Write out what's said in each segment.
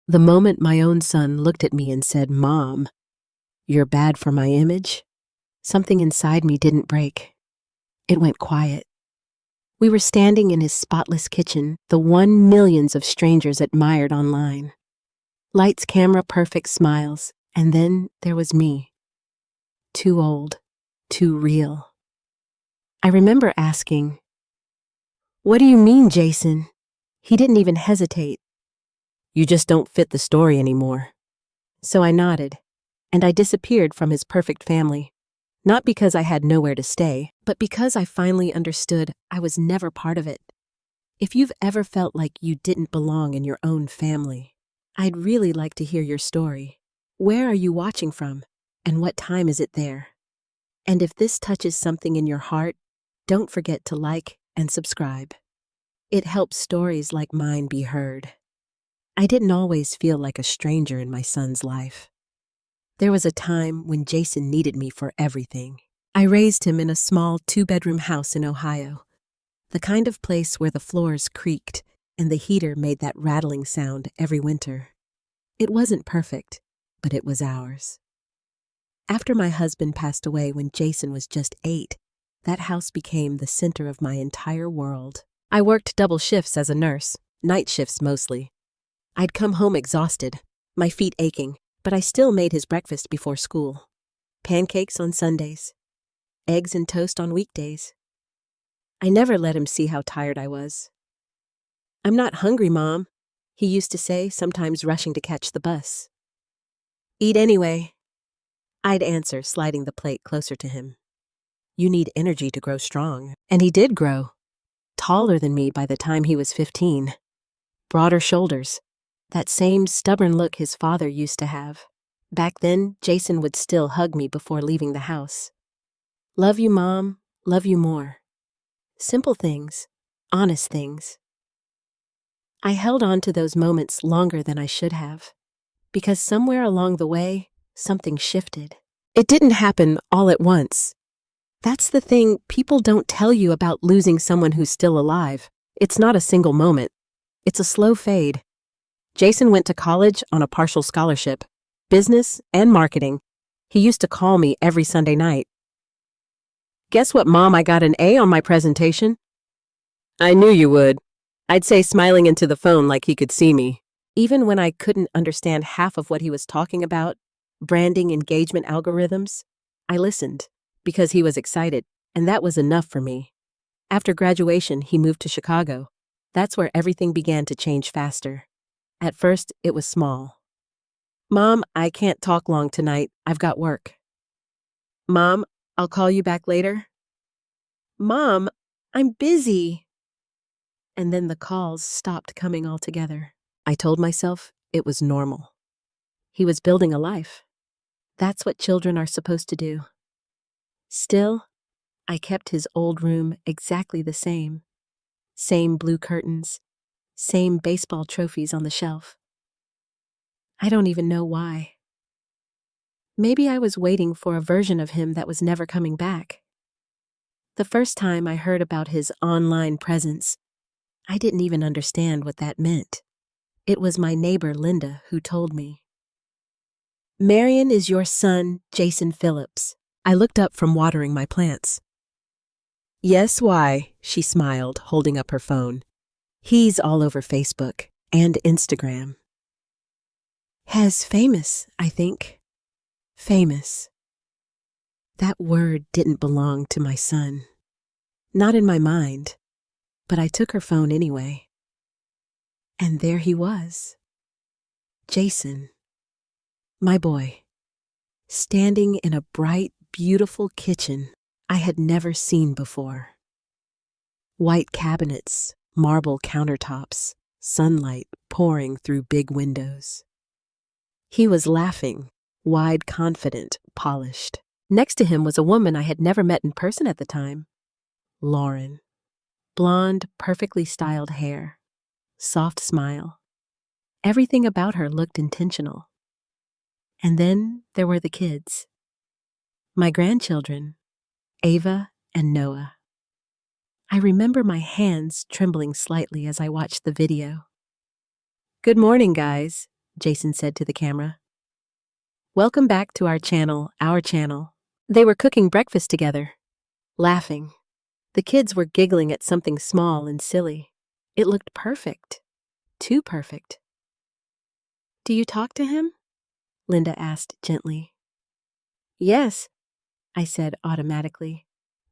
The moment my own son looked at me and said, "Mom, you're bad for my image," something inside me didn't break. It went quiet. We were standing in his spotless kitchen, the one millions of strangers admired online. Lights, camera, perfect smiles, and then there was me. Too old, too real. I remember asking, "What do you mean, Jason?" He didn't even hesitate. "You just don't fit the story anymore." So I nodded, and I disappeared from his perfect family. Not because I had nowhere to stay, but because I finally understood I was never part of it. If you've ever felt like you didn't belong in your own family, I'd really like to hear your story. Where are you watching from, and what time is it there? And if this touches something in your heart, don't forget to like and subscribe. It helps stories like mine be heard. I didn't always feel like a stranger in my son's life. There was a time when Jason needed me for everything. I raised him in a small 2-bedroom house in Ohio, the kind of place where the floors creaked and the heater made that rattling sound every winter. It wasn't perfect, but it was ours. After my husband passed away when Jason was just 8, that house became the center of my entire world. I worked double shifts as a nurse, night shifts mostly. I'd come home exhausted, my feet aching, but I still made his breakfast before school. Pancakes on Sundays, eggs and toast on weekdays. I never let him see how tired I was. "I'm not hungry, Mom," he used to say, sometimes rushing to catch the bus. "Eat anyway," I'd answer, sliding the plate closer to him. "You need energy to grow strong." And he did grow. Taller than me by the time he was 15. Broader shoulders. That same stubborn look his father used to have. Back then, Jason would still hug me before leaving the house. "Love you, Mom. Love you more." Simple things. Honest things. I held on to those moments longer than I should have. Because somewhere along the way, something shifted. It didn't happen all at once. That's the thing people don't tell you about losing someone who's still alive. It's not a single moment. It's a slow fade. Jason went to college on a partial scholarship, business and marketing. He used to call me every Sunday night. "Guess what, Mom? I got an A on my presentation." "I knew you would," I'd say, smiling into the phone like he could see me. Even when I couldn't understand half of what he was talking about, branding, engagement algorithms, I listened because he was excited, and that was enough for me. After graduation, he moved to Chicago. That's where everything began to change faster. At first, it was small. "Mom, I can't talk long tonight. I've got work." "Mom, I'll call you back later." "Mom, I'm busy." And then the calls stopped coming altogether. I told myself it was normal. He was building a life. That's what children are supposed to do. Still, I kept his old room exactly the same. Same blue curtains, same baseball trophies on the shelf. I don't even know why. Maybe I was waiting for a version of him that was never coming back. The first time I heard about his online presence, I didn't even understand what that meant. It was my neighbor, Linda, who told me. "Marion is your son, Jason Phillips." I looked up from watering my plants. "Yes, why?" she smiled, holding up her phone. "He's all over Facebook and Instagram." "Has famous, I think." Famous. That word didn't belong to my son. Not in my mind, but I took her phone anyway. And there he was. Jason, my boy, standing in a bright, beautiful kitchen I had never seen before. White cabinets, marble countertops, sunlight pouring through big windows. He was laughing, wide, confident, polished. Next to him was a woman I had never met in person at the time. Lauren. Blonde, perfectly styled hair. Soft smile. Everything about her looked intentional. And then there were the kids. My grandchildren, Ava and Noah. I remember my hands trembling slightly as I watched the video. "Good morning, guys," Jason said to the camera. Welcome back to our channel, our channel. They were cooking breakfast together, laughing. The kids were giggling at something small and silly. It looked perfect. Too perfect. Do you talk to him? Linda asked gently. Yes, I said automatically,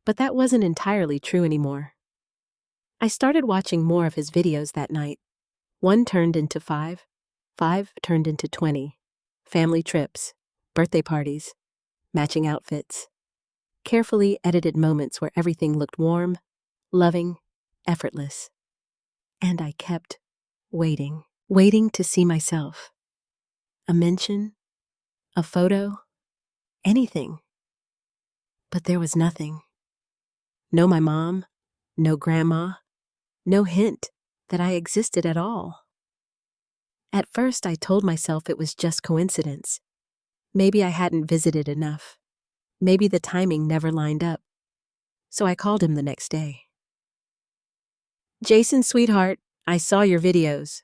but that wasn't entirely true anymore. I started watching more of his videos that night. 1 turned into 5, 5 turned into 20. Family trips, birthday parties, matching outfits. Carefully edited moments where everything looked warm, loving, effortless. And I kept waiting to see myself. A mention, a photo, anything. But there was nothing. No my mom, no grandma, no hint that I existed at all. At first I told myself it was just coincidence. Maybe I hadn't visited enough. Maybe the timing never lined up. So I called him the next day. Jason, sweetheart, I saw your videos.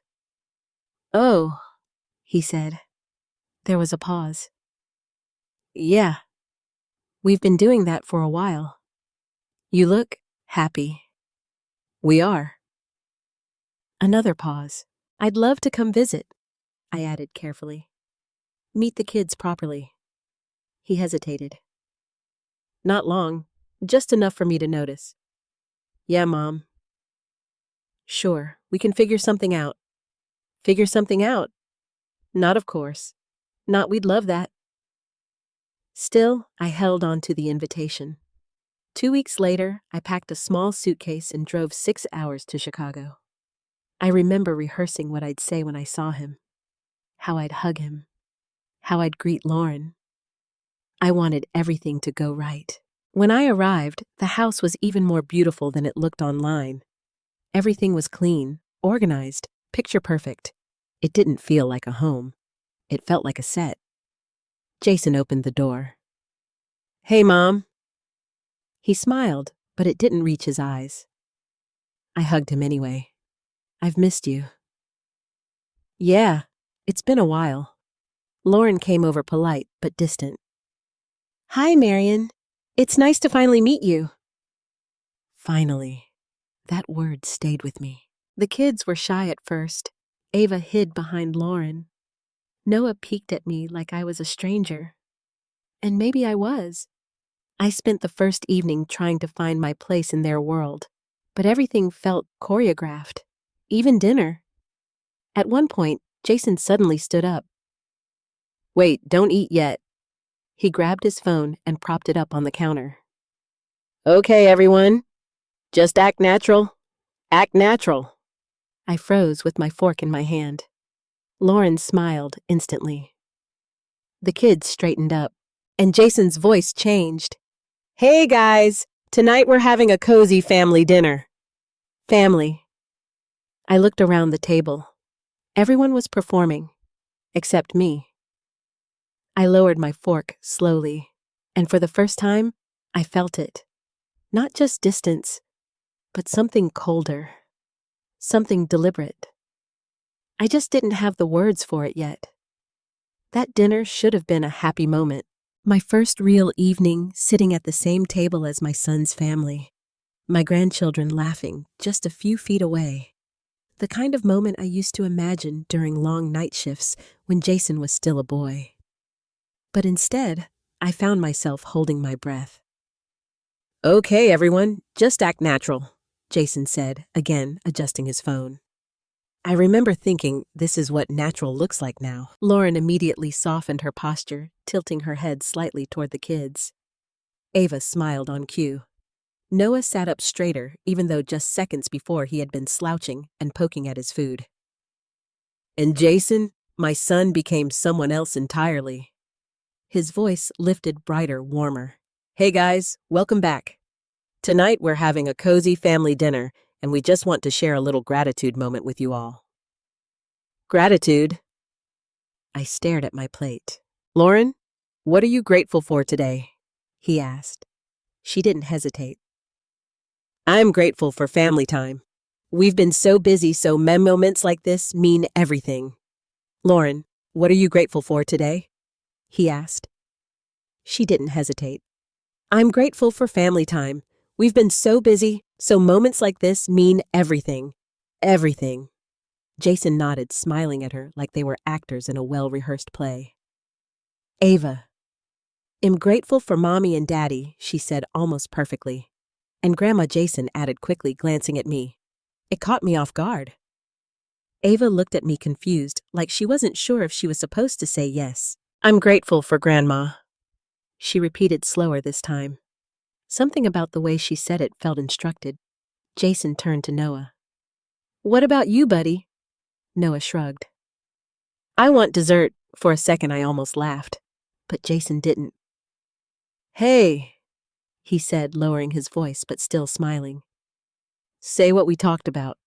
Oh, he said. There was a pause. Yeah, we've been doing that for a while. You look happy. We are. Another pause. I'd love to come visit, I added carefully. Meet the kids properly. He hesitated. Not long, just enough for me to notice. Yeah, Mom. Sure, we can figure something out. Figure something out? Not of course. Not we'd love that. Still, I held on to the invitation. 2 weeks later, I packed a small suitcase and drove 6 hours to Chicago. I remember rehearsing what I'd say when I saw him, how I'd hug him, how I'd greet Lauren. I wanted everything to go right. When I arrived, the house was even more beautiful than it looked online. Everything was clean, organized, picture perfect. It didn't feel like a home. It felt like a set. Jason opened the door. Hey, Mom. He smiled, but it didn't reach his eyes. I hugged him anyway. I've missed you. Yeah, it's been a while. Lauren came over polite but distant. Hi, Marion. It's nice to finally meet you. Finally. That word stayed with me. The kids were shy at first. Ava hid behind Lauren. Noah peeked at me like I was a stranger. And maybe I was. I spent the first evening trying to find my place in their world, but everything felt choreographed, even dinner. At one point, Jason suddenly stood up. Wait, don't eat yet. He grabbed his phone and propped it up on the counter. Okay, everyone. Just act natural. Act natural. I froze with my fork in my hand. Lauren smiled instantly. The kids straightened up, and Jason's voice changed. Hey, guys. Tonight we're having a cozy family dinner. Family. I looked around the table. Everyone was performing, except me. I lowered my fork slowly, and for the first time, I felt it. Not just distance, but something colder. Something deliberate. I just didn't have the words for it yet. That dinner should have been a happy moment. My first real evening sitting at the same table as my son's family. My grandchildren laughing just a few feet away. The kind of moment I used to imagine during long night shifts when Jason was still a boy. But instead, I found myself holding my breath. Okay, everyone, just act natural, Jason said, again adjusting his phone. I remember thinking, this is what natural looks like now. Lauren immediately softened her posture, tilting her head slightly toward the kids. Ava smiled on cue. Noah sat up straighter, even though just seconds before he had been slouching and poking at his food. And Jason, my son, became someone else entirely. His voice lifted brighter, warmer. Hey guys, welcome back. Tonight we're having a cozy family dinner, and we just want to share a little gratitude moment with you all. Gratitude? I stared at my plate. Lauren, what are you grateful for today? He asked. She didn't hesitate. I'm grateful for family time. We've been so busy, so moments like this mean everything. "Lauren, what are you grateful for today?" he asked. She didn't hesitate. "I'm grateful for family time. We've been so busy, so moments like this mean everything. Everything." Jason nodded, smiling at her like they were actors in a well-rehearsed play. "Ava. I'm grateful for Mommy and Daddy," she said almost perfectly. And Grandma, Jason added quickly, glancing at me. It caught me off guard. Ava looked at me confused, like she wasn't sure if she was supposed to say yes. "I'm grateful for Grandma," she repeated slower this time. Something about the way she said it felt instructed. Jason turned to Noah. "What about you, buddy?" Noah shrugged. "I want dessert." For a second I almost laughed, but Jason didn't. "Hey," he said, lowering his voice but still smiling. "Say what we talked about."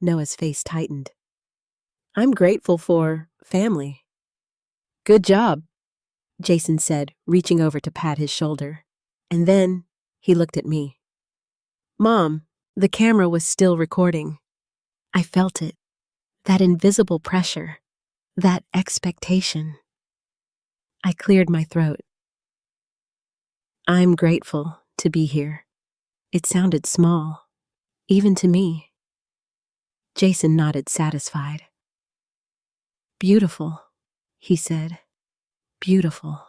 Noah's face tightened. "I'm grateful for family." "Good job," Jason said, reaching over to pat his shoulder. And then he looked at me. "Mom," the camera was still recording. I felt it. That invisible pressure. That expectation. I cleared my throat. "I'm grateful to be here." It sounded small, even to me. Jason nodded, satisfied. "Beautiful," he said. "Beautiful."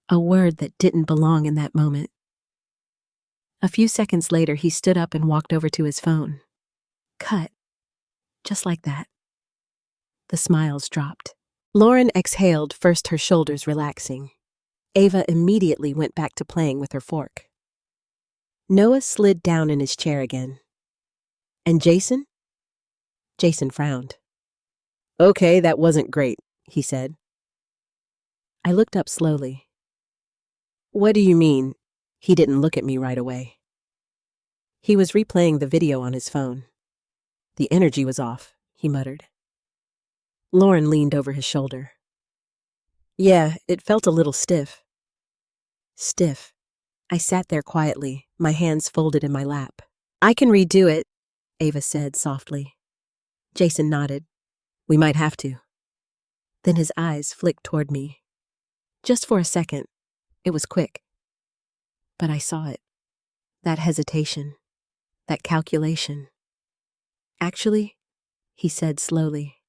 A word that didn't belong in that moment. A few seconds later, he stood up and walked over to his phone. Cut. Just like that. The smiles dropped. Lauren exhaled, first her shoulders relaxing. Ava immediately went back to playing with her fork. Noah slid down in his chair again. "And Jason?" Jason frowned. "Okay, that wasn't great," he said. I looked up slowly. "What do you mean?" He didn't look at me right away. He was replaying the video on his phone. "The energy was off," he muttered. Lauren leaned over his shoulder. "Yeah, it felt a little stiff." Stiff. I sat there quietly, my hands folded in my lap. "I can redo it," Ava said softly. Jason nodded. "We might have to." Then his eyes flicked toward me. Just for a second. It was quick. But I saw it. That hesitation. That calculation. "Actually," he said slowly,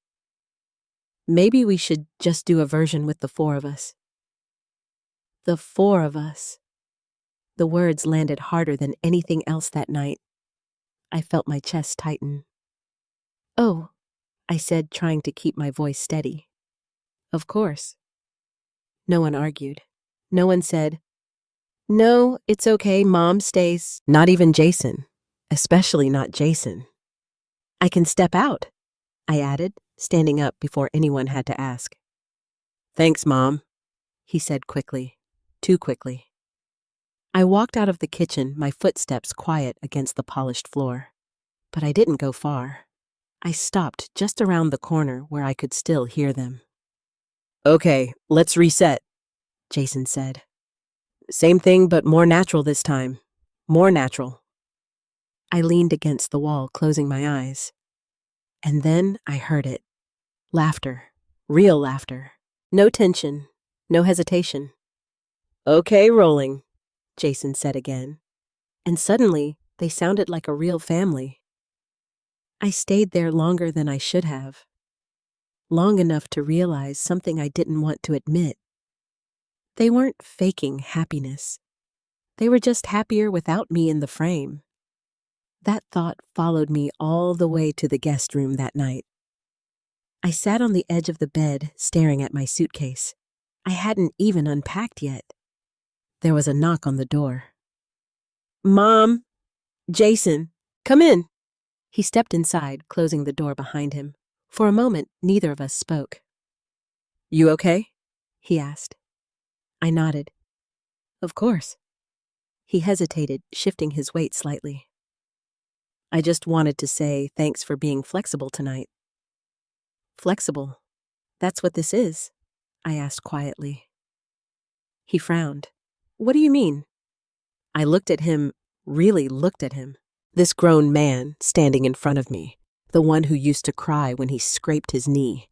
"maybe we should just do a version with the four of us." The four of us. The words landed harder than anything else that night. I felt my chest tighten. "Oh," I said, trying to keep my voice steady. "Of course." No one argued. No one said, "No, it's okay, Mom stays." Not even Jason. Especially not Jason. "I can step out," I added, standing up before anyone had to ask. "Thanks, Mom," he said quickly. Too quickly. I walked out of the kitchen, my footsteps quiet against the polished floor. But I didn't go far. I stopped just around the corner where I could still hear them. "Okay, let's reset," Jason said. "Same thing, but more natural this time. More natural." I leaned against the wall, closing my eyes. And then I heard it. Laughter. Real laughter. No tension. No hesitation. "Okay, rolling," Jason said again. And suddenly, they sounded like a real family. I stayed there longer than I should have. Long enough to realize something I didn't want to admit. They weren't faking happiness. They were just happier without me in the frame. That thought followed me all the way to the guest room that night. I sat on the edge of the bed, staring at my suitcase. I hadn't even unpacked yet. There was a knock on the door. "Mom, Jason, come in." He stepped inside, closing the door behind him. For a moment, neither of us spoke. "You okay?" he asked. I nodded. "Of course." He hesitated, shifting his weight slightly. "I just wanted to say thanks for being flexible tonight." "Flexible? That's what this is?" I asked quietly. He frowned. "What do you mean?" I looked at him, really looked at him. This grown man standing in front of me, the one who used to cry when he scraped his knee.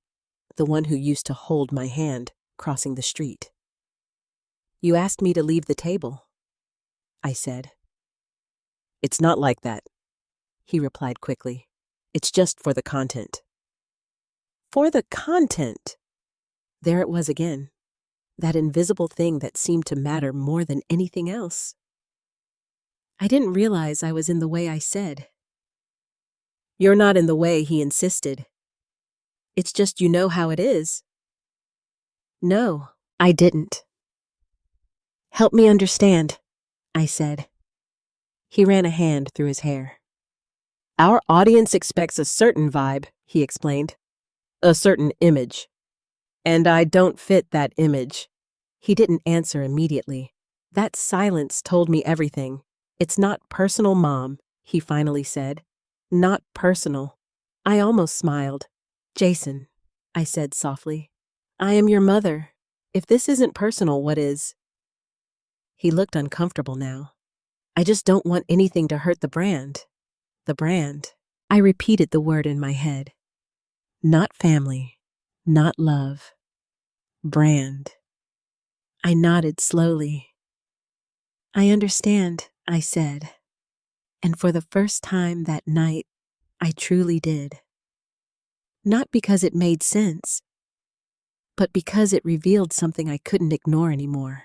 the one who used to hold my hand crossing the street. "You asked me to leave the table," I said. "It's not like that," he replied quickly. "It's just for the content." For the content! There it was again, that invisible thing that seemed to matter more than anything else. I didn't realize I was in the way I said. "You're not in the way," he insisted. "It's just you know how it is." No, I didn't. "Help me understand," I said. He ran a hand through his hair. "Our audience expects a certain vibe," he explained. "A certain image. And I don't fit that image." He didn't answer immediately. That silence told me everything. "It's not personal, Mom," he finally said. "Not personal." I almost smiled. "Jason," I said softly, "I am your mother. If this isn't personal, what is?" He looked uncomfortable now. "I just don't want anything to hurt the brand." The brand. I repeated the word in my head. Not family, not love. Brand. I nodded slowly. "I understand," I said. And for the first time that night, I truly did. Not because it made sense, but because it revealed something I couldn't ignore anymore.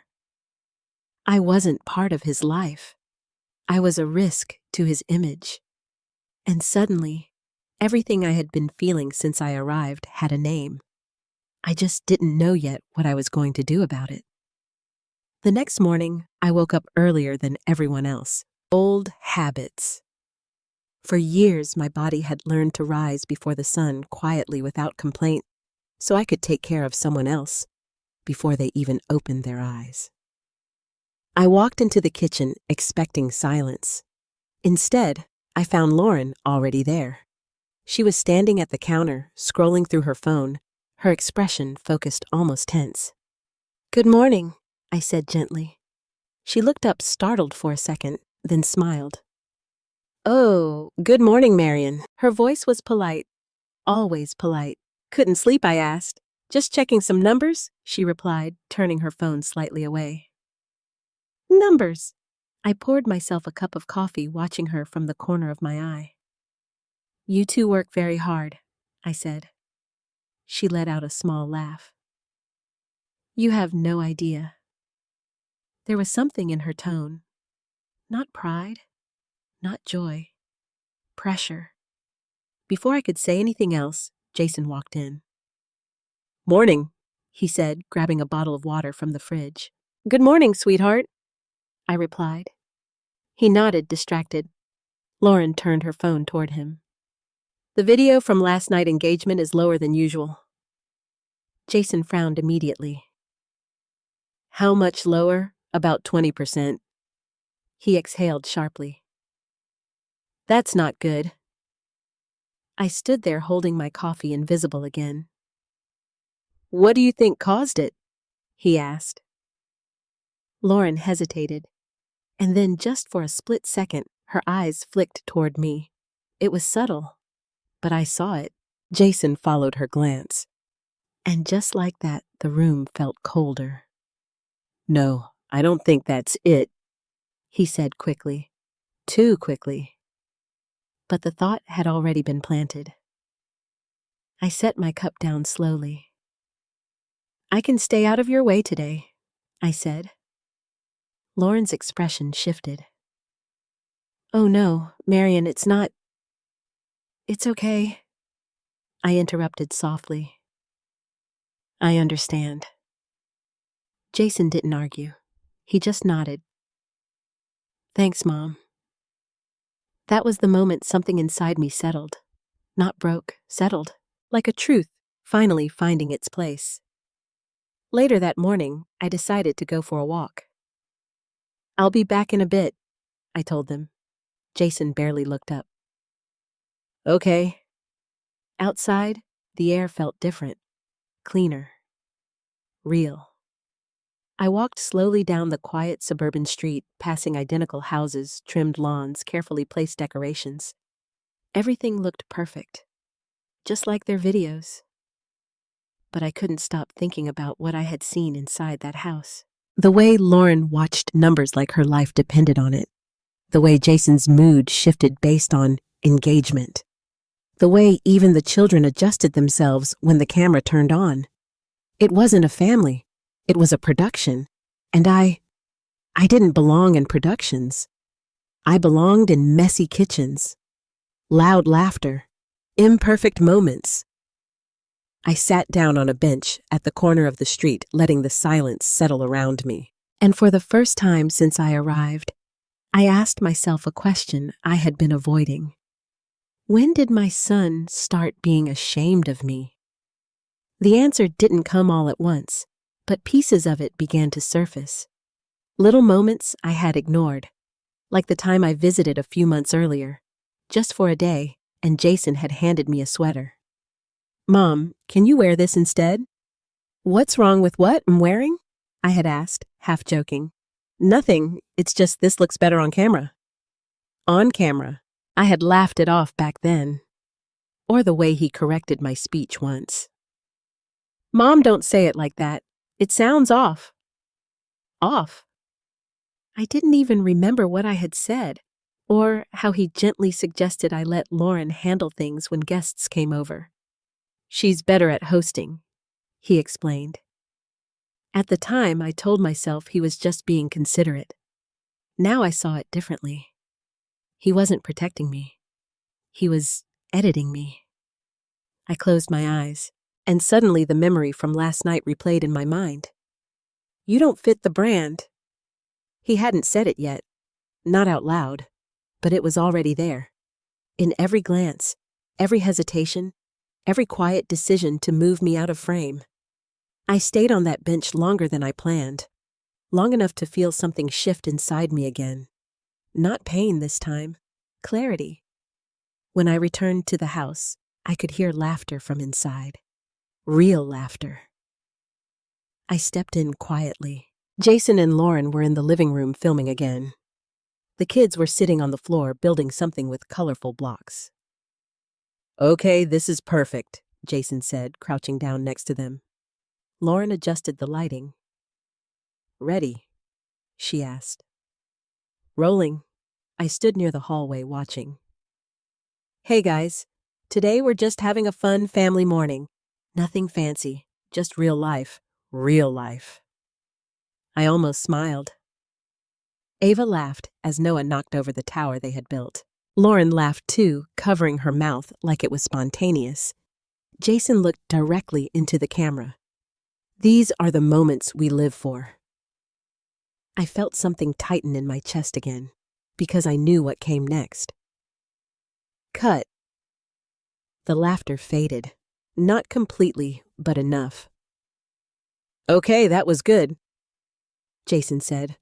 I wasn't part of his life. I was a risk to his image. And suddenly, everything I had been feeling since I arrived had a name. I just didn't know yet what I was going to do about it. The next morning, I woke up earlier than everyone else. Old habits. For years, my body had learned to rise before the sun quietly without complaint, so I could take care of someone else before they even opened their eyes. I walked into the kitchen expecting silence. Instead, I found Lauren already there. She was standing at the counter, scrolling through her phone, her expression focused almost tense. "Good morning," I said gently. She looked up startled for a second, then smiled. "Oh, good morning, Marion." Her voice was polite, always polite. "Couldn't sleep, I asked." "Just checking some numbers," she replied, turning her phone slightly away. "Numbers." I poured myself a cup of coffee, watching her from the corner of my eye. "You two work very hard," I said. She let out a small laugh. "You have no idea." There was something in her tone. Not pride, not joy. Pressure. Before I could say anything else, Jason walked in. "Morning," he said, grabbing a bottle of water from the fridge. "Good morning, sweetheart," I replied. He nodded, distracted. Lauren turned her phone toward him. "The video from last night's engagement is lower than usual." Jason frowned immediately. "How much lower?" "About 20%. He exhaled sharply. "That's not good." I stood there holding my coffee invisible again. "What do you think caused it?" he asked. Lauren hesitated, and then just for a split second, her eyes flicked toward me. It was subtle, but I saw it. Jason followed her glance. And just like that, the room felt colder. "No, I don't think that's it," he said quickly. Too quickly. But the thought had already been planted. I set my cup down slowly. "I can stay out of your way today," I said. Lauren's expression shifted. "Oh no, Marion, it's not." "It's okay," I interrupted softly. "I understand." Jason didn't argue. He just nodded. "Thanks, Mom." That was the moment something inside me settled. Not broke, settled. Like a truth, finally finding its place. Later that morning, I decided to go for a walk. "I'll be back in a bit," I told them. Jason barely looked up. "Okay." Outside, the air felt different, cleaner, real. I walked slowly down the quiet suburban street, passing identical houses, trimmed lawns, carefully placed decorations. Everything looked perfect, just like their videos. but I couldn't stop thinking about what I had seen inside that house. The way Lauren watched numbers like her life depended on it. The way Jason's mood shifted based on engagement. The way even the children adjusted themselves when the camera turned on. It wasn't a family. It was a production. And I didn't belong in productions. I belonged in messy kitchens, loud laughter, imperfect moments. I sat down on a bench at the corner of the street, letting the silence settle around me. And for the first time since I arrived, I asked myself a question I had been avoiding. When did my son start being ashamed of me? The answer didn't come all at once, but pieces of it began to surface. Little moments I had ignored, like the time I visited a few months earlier, just for a day, and Jason had handed me a sweater. "Mom, can you wear this instead?" "What's wrong with what I'm wearing?" I had asked, half joking. "Nothing, it's just this looks better on camera." On camera. I had laughed it off back then. Or the way he corrected my speech once. "Mom, don't say it like that. It sounds off." Off? I didn't even remember what I had said, or how he gently suggested I let Lauren handle things when guests came over. "She's better at hosting," he explained. At the time, I told myself he was just being considerate. Now I saw it differently. He wasn't protecting me. He was editing me. I closed my eyes, and suddenly the memory from last night replayed in my mind. "You don't fit the brand." He hadn't said it yet, not out loud, but it was already there. In every glance, every hesitation, every quiet decision to move me out of frame. I stayed on that bench longer than I planned, long enough to feel something shift inside me again. Not pain this time, clarity. When I returned to the house, I could hear laughter from inside. Real laughter. I stepped in quietly. Jason and Lauren were in the living room filming again. The kids were sitting on the floor building something with colorful blocks. "Okay, this is perfect," Jason said, crouching down next to them. Lauren adjusted the lighting. "Ready?" she asked. "Rolling." I stood near the hallway watching. "Hey guys, today we're just having a fun family morning. Nothing fancy, just real life. Real life." I almost smiled. Ava laughed as Noah knocked over the tower they had built. Lauren laughed too, covering her mouth like it was spontaneous. Jason looked directly into the camera. These are the moments we live for. I felt something tighten in my chest again, because I knew what came next. Cut. The laughter faded. Not completely, but enough. "Okay, that was good," Jason said.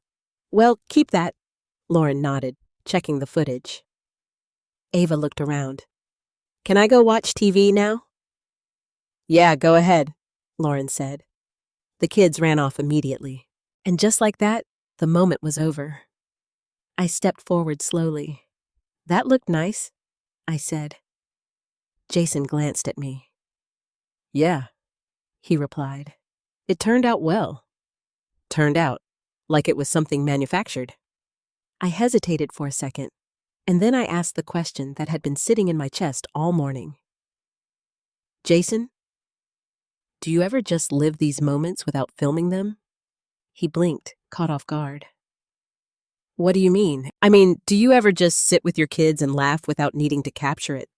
"Well, keep that." Lauren nodded, checking the footage. Ava looked around. "Can I go watch TV now?" "Yeah, go ahead," Lauren said. The kids ran off immediately. And just like that, the moment was over. I stepped forward slowly. "That looked nice," I said. Jason glanced at me. "Yeah," he replied. "It turned out well." Turned out, like it was something manufactured. I hesitated for a second, and then I asked the question that had been sitting in my chest all morning. "Jason, do you ever just live these moments without filming them?" He blinked, caught off guard. "What do you mean? I mean, do you ever just sit with your kids and laugh without needing to capture it?"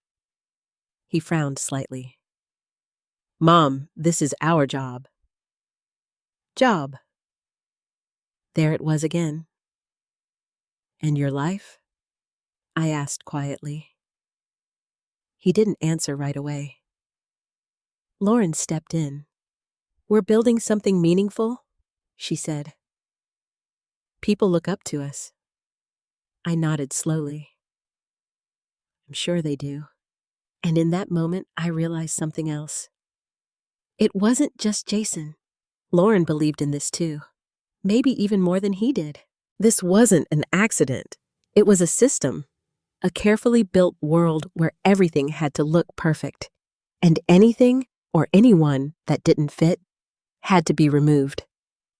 He frowned slightly. "Mom, this is our job." Job. There it was again. "And your life?" I asked quietly. He didn't answer right away. Lauren stepped in. "We're building something meaningful," she said. "People look up to us." I nodded slowly. "I'm sure they do." And in that moment, I realized something else. It wasn't just Jason. Lauren believed in this too. Maybe even more than he did. This wasn't an accident. It was a system. A carefully built world where everything had to look perfect. And anything or anyone that didn't fit had to be removed.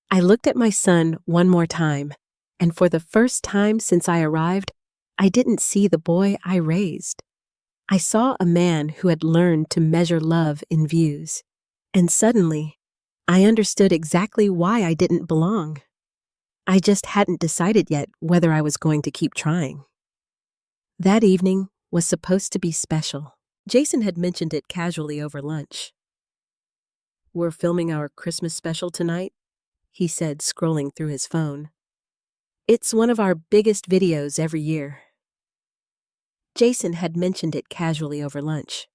I looked at my son one more time, and for the first time since I arrived, I didn't see the boy I raised. I saw a man who had learned to measure love in views, and suddenly, I understood exactly why I didn't belong. I just hadn't decided yet whether I was going to keep trying. That evening was supposed to be special. Jason had mentioned it casually over lunch. "We're filming our Christmas special tonight," he said, scrolling through his phone. "It's one of our biggest videos every year." Jason had mentioned it casually over lunch.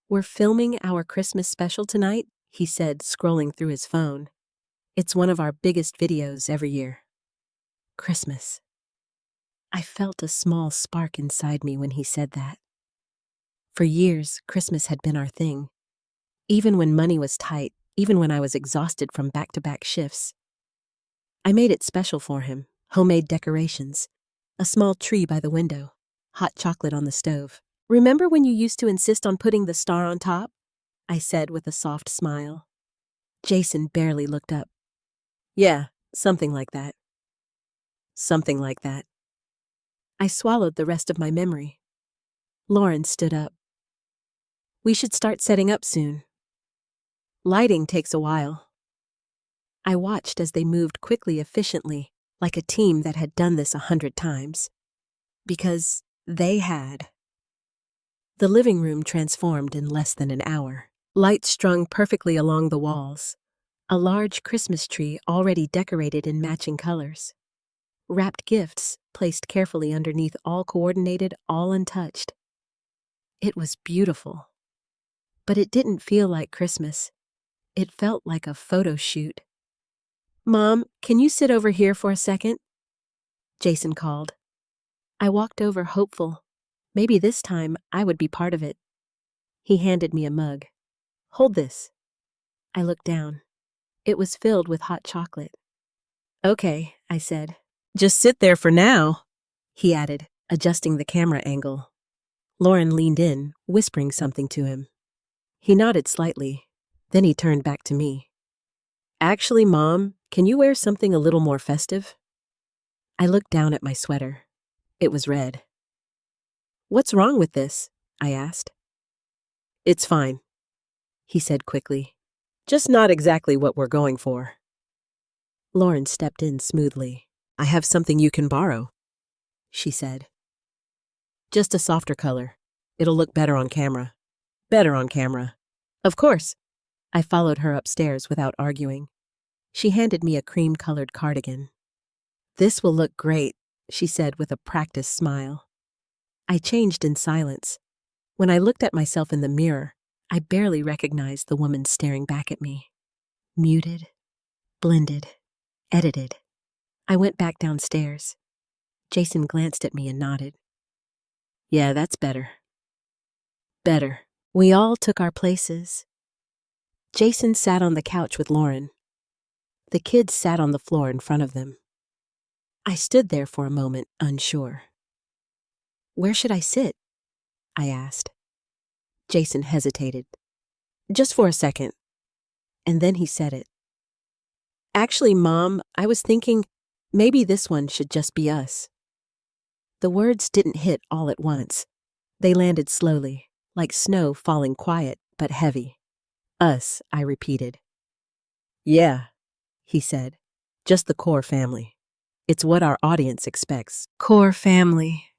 "We're filming our Christmas special tonight," he said, scrolling through his phone. "It's one of our biggest videos every year." Christmas. I felt a small spark inside me when he said that. For years, Christmas had been our thing. Even when money was tight, even when I was exhausted from back-to-back shifts. I made it special for him, homemade decorations, a small tree by the window, hot chocolate on the stove. "Remember when you used to insist on putting the star on top?" I said with a soft smile. Jason barely looked up. "Yeah, something like that. Something like that." I swallowed the rest of my memory. Lauren stood up. "We should start setting up soon. Lighting takes a while." I watched as they moved quickly, efficiently, like a team that had done this 100 times. Because they had. The living room transformed in less than an hour. Lights strung perfectly along the walls. A large Christmas tree already decorated in matching colors. Wrapped gifts placed carefully underneath, all coordinated, all untouched. It was beautiful. But it didn't feel like Christmas. It felt like a photo shoot. "Mom, can you sit over here for a second?" Jason called. I walked over, hopeful. Maybe this time I would be part of it. He handed me a mug. "Hold this." I looked down. It was filled with hot chocolate. "Okay," I said. "Just sit there for now," he added, adjusting the camera angle. Lauren leaned in, whispering something to him. He nodded slightly. Then he turned back to me. "Actually, Mom, can you wear something a little more festive?" I looked down at my sweater. It was red. "What's wrong with this?" I asked. "It's fine," he said quickly. "Just not exactly what we're going for." Lauren stepped in smoothly. "I have something you can borrow," she said. "Just a softer color. It'll look better on camera." "Better on camera." "Of course." I followed her upstairs without arguing. She handed me a cream-colored cardigan. "This will look great," she said with a practiced smile. I changed in silence. When I looked at myself in the mirror, I barely recognized the woman staring back at me. Muted, blended, edited. I went back downstairs. Jason glanced at me and nodded. "Yeah, that's better." Better. We all took our places. Jason sat on the couch with Lauren. The kids sat on the floor in front of them. I stood there for a moment, unsure. "Where should I sit?" I asked. Jason hesitated. "Just for a second." And then he said it. "Actually, Mom, I was thinking maybe this one should just be us." The words didn't hit all at once. They landed slowly, like snow falling quiet but heavy. "Us," I repeated. "Yeah," he said. "Just the core family. It's what our audience expects." Core family.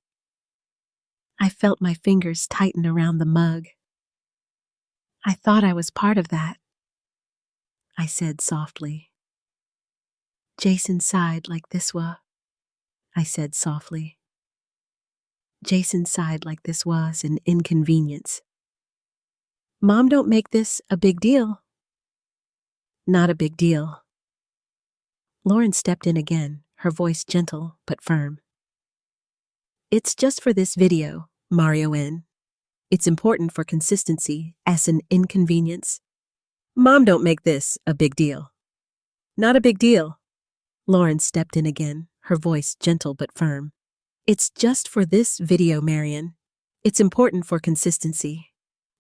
I felt my fingers tighten around the mug. "I thought I was part of that," I said softly. "Jason sighed like this I said softly. Jason sighed like this was an inconvenience. "Mom, don't make this a big deal." "Not a big deal." Lauren stepped in again, her voice gentle but firm. "It's just for this video, Marion. It's important for consistency as an inconvenience." "Mom, don't make this a big deal." "Not a big deal." Lauren stepped in again, her voice gentle but firm. "It's just for this video, Marion. It's important for consistency."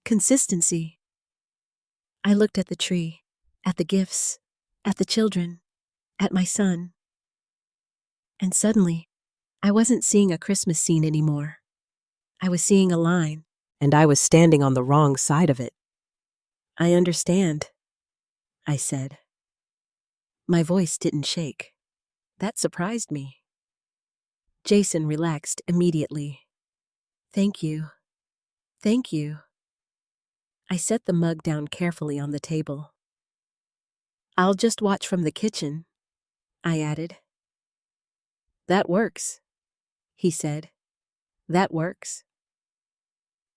Consistency. I looked at the tree, at the gifts, at the children, at my son. And suddenly, I wasn't seeing a Christmas scene anymore. I was seeing a line, and I was standing on the wrong side of it. I understand, I said. My voice didn't shake. That surprised me. Jason relaxed immediately. Thank you. Thank you. I set the mug down carefully on the table. I'll just watch from the kitchen, I added. That works, he said. That works.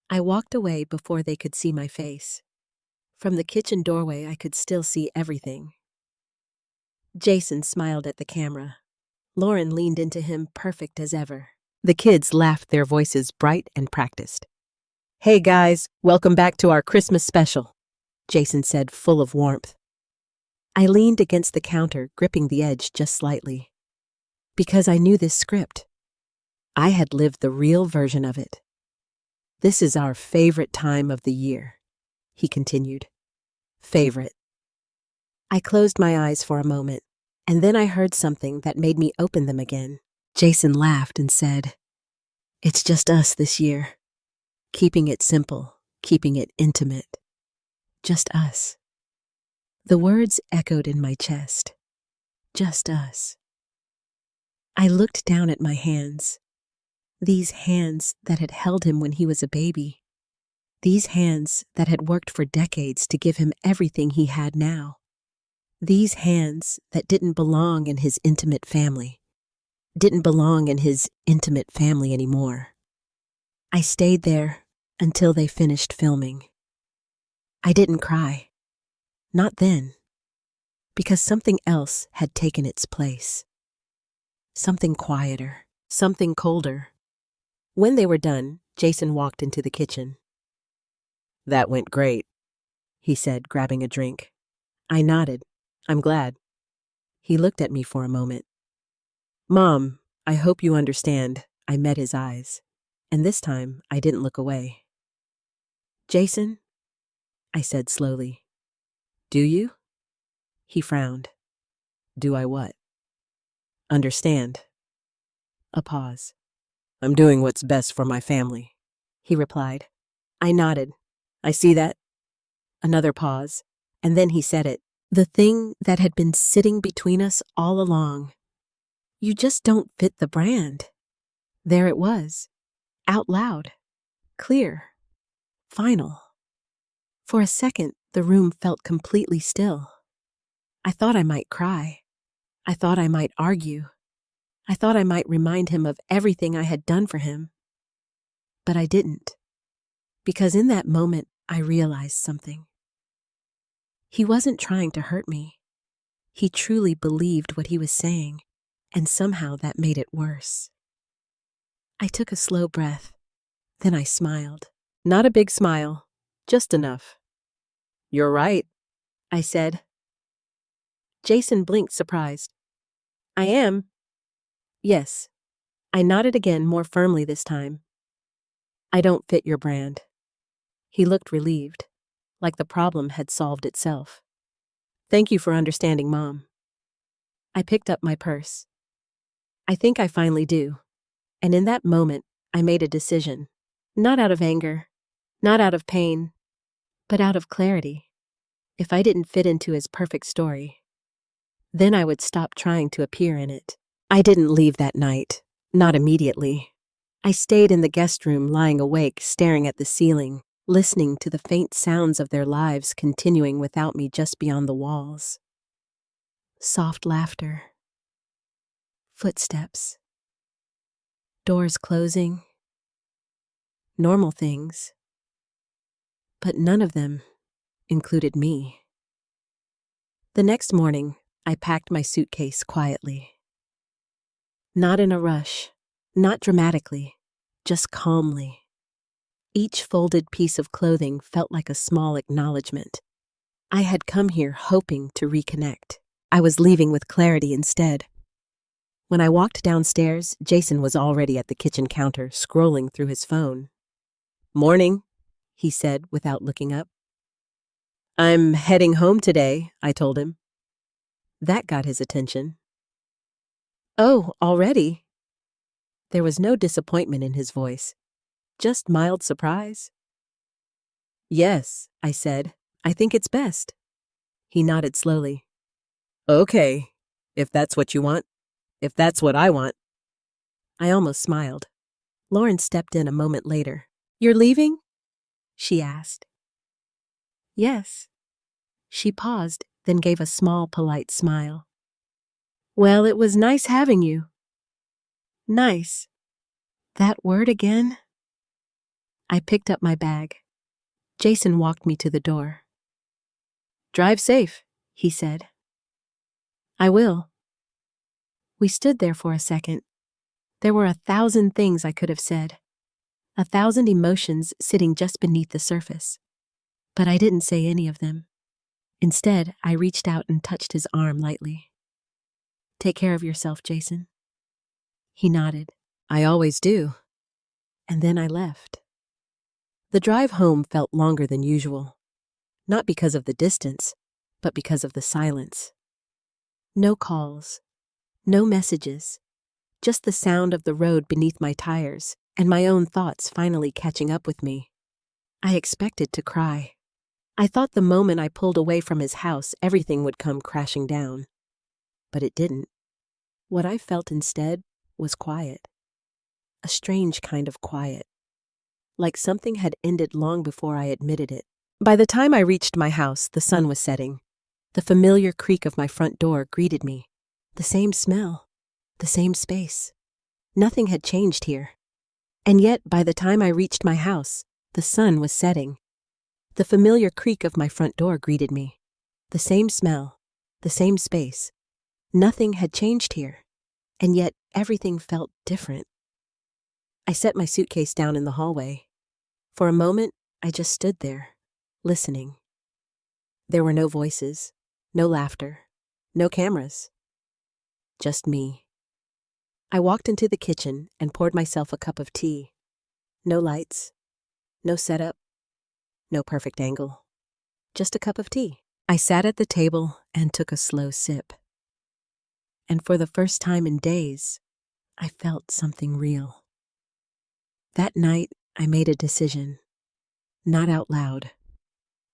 I walked away before they could see my face. From the kitchen doorway, I could still see everything. Jason smiled at the camera. Lauren leaned into him, perfect as ever. The kids laughed, their voices bright and practiced. Hey guys, welcome back to our Christmas special, Jason said, full of warmth. I leaned against the counter, gripping the edge just slightly. Because I knew this script. I had lived the real version of it. This is our favorite time of the year, he continued. Favorite. I closed my eyes for a moment, and then I heard something that made me open them again. Jason laughed and said, It's just us this year. Keeping it simple, keeping it intimate. Just us. The words echoed in my chest. Just us. I looked down at my hands. These hands that had held him when he was a baby. These hands that had worked for decades to give him everything he had now. These hands that didn't belong in his intimate family. Didn't belong in his intimate family anymore. I stayed there until they finished filming. I didn't cry. Not then. Because something else had taken its place. Something quieter. Something colder. When they were done, Jason walked into the kitchen. That went great, he said, grabbing a drink. I nodded. I'm glad. He looked at me for a moment. Mom, I hope you understand. I met his eyes. And this time, I didn't look away. Jason, I said slowly. Do you? He frowned. Do I what? Understand. A pause. I'm doing what's best for my family, he replied. I nodded. I see that. Another pause, and then he said it. The thing that had been sitting between us all along. You just don't fit the brand. There it was. Out loud. Clear. Final. For a second, the room felt completely still. I thought I might cry. I thought I might argue. I thought I might remind him of everything I had done for him. But I didn't. Because in that moment, I realized something. He wasn't trying to hurt me. He truly believed what he was saying, and somehow that made it worse. I took a slow breath. Then I smiled. Not a big smile, just enough. You're right, I said. Jason blinked, surprised. I am. Yes. I nodded again, more firmly this time. I don't fit your brand. He looked relieved, like the problem had solved itself. Thank you for understanding, Mom. I picked up my purse. I think I finally do. And in that moment, I made a decision. Not out of anger, not out of pain, but out of clarity. If I didn't fit into his perfect story, then I would stop trying to appear in it. I didn't leave that night, not immediately. I stayed in the guest room, lying awake, staring at the ceiling, listening to the faint sounds of their lives continuing without me just beyond the walls. Soft laughter. Footsteps. Doors closing. Normal things. But none of them included me. The next morning, I packed my suitcase quietly. Not in a rush, not dramatically, just calmly. Each folded piece of clothing felt like a small acknowledgement. I had come here hoping to reconnect. I was leaving with clarity instead. When I walked downstairs, Jason was already at the kitchen counter, scrolling through his phone. Morning, he said without looking up. I'm heading home today, I told him. That got his attention. Oh, already? There was no disappointment in his voice, just mild surprise. Yes, I said. I think it's best. He nodded slowly. Okay, if that's what you want. If that's what I want. I almost smiled. Lauren stepped in a moment later. You're leaving? She asked. Yes. She paused, then gave a small, polite smile. Well, it was nice having you. Nice. That word again? I picked up my bag. Jason walked me to the door. Drive safe, he said. I will. We stood there for a second. There were 1,000 things I could have said, 1,000 emotions sitting just beneath the surface. But I didn't say any of them. Instead, I reached out and touched his arm lightly. Take care of yourself, Jason. He nodded. I always do. And then I left. The drive home felt longer than usual, not because of the distance, but because of the silence. No calls, no messages, just the sound of the road beneath my tires and my own thoughts finally catching up with me. I expected to cry. I thought the moment I pulled away from his house, everything would come crashing down. But it didn't. What I felt instead was quiet. A strange kind of quiet. Like something had ended long before I admitted it. By the time I reached my house, the sun was setting. The familiar creak of my front door greeted me. The same smell. The same space. Nothing had changed here. And yet, by the time I reached my house, the sun was setting. The familiar creak of my front door greeted me. The same smell. The same space. Nothing had changed here. And yet, everything felt different. I set my suitcase down in the hallway. For a moment, I just stood there, listening. There were no voices, no laughter, no cameras. Just me. I walked into the kitchen and poured myself a cup of tea. No lights, no setup, no perfect angle. Just a cup of tea. I sat at the table and took a slow sip. And for the first time in days, I felt something real. That night, I made a decision. Not out loud.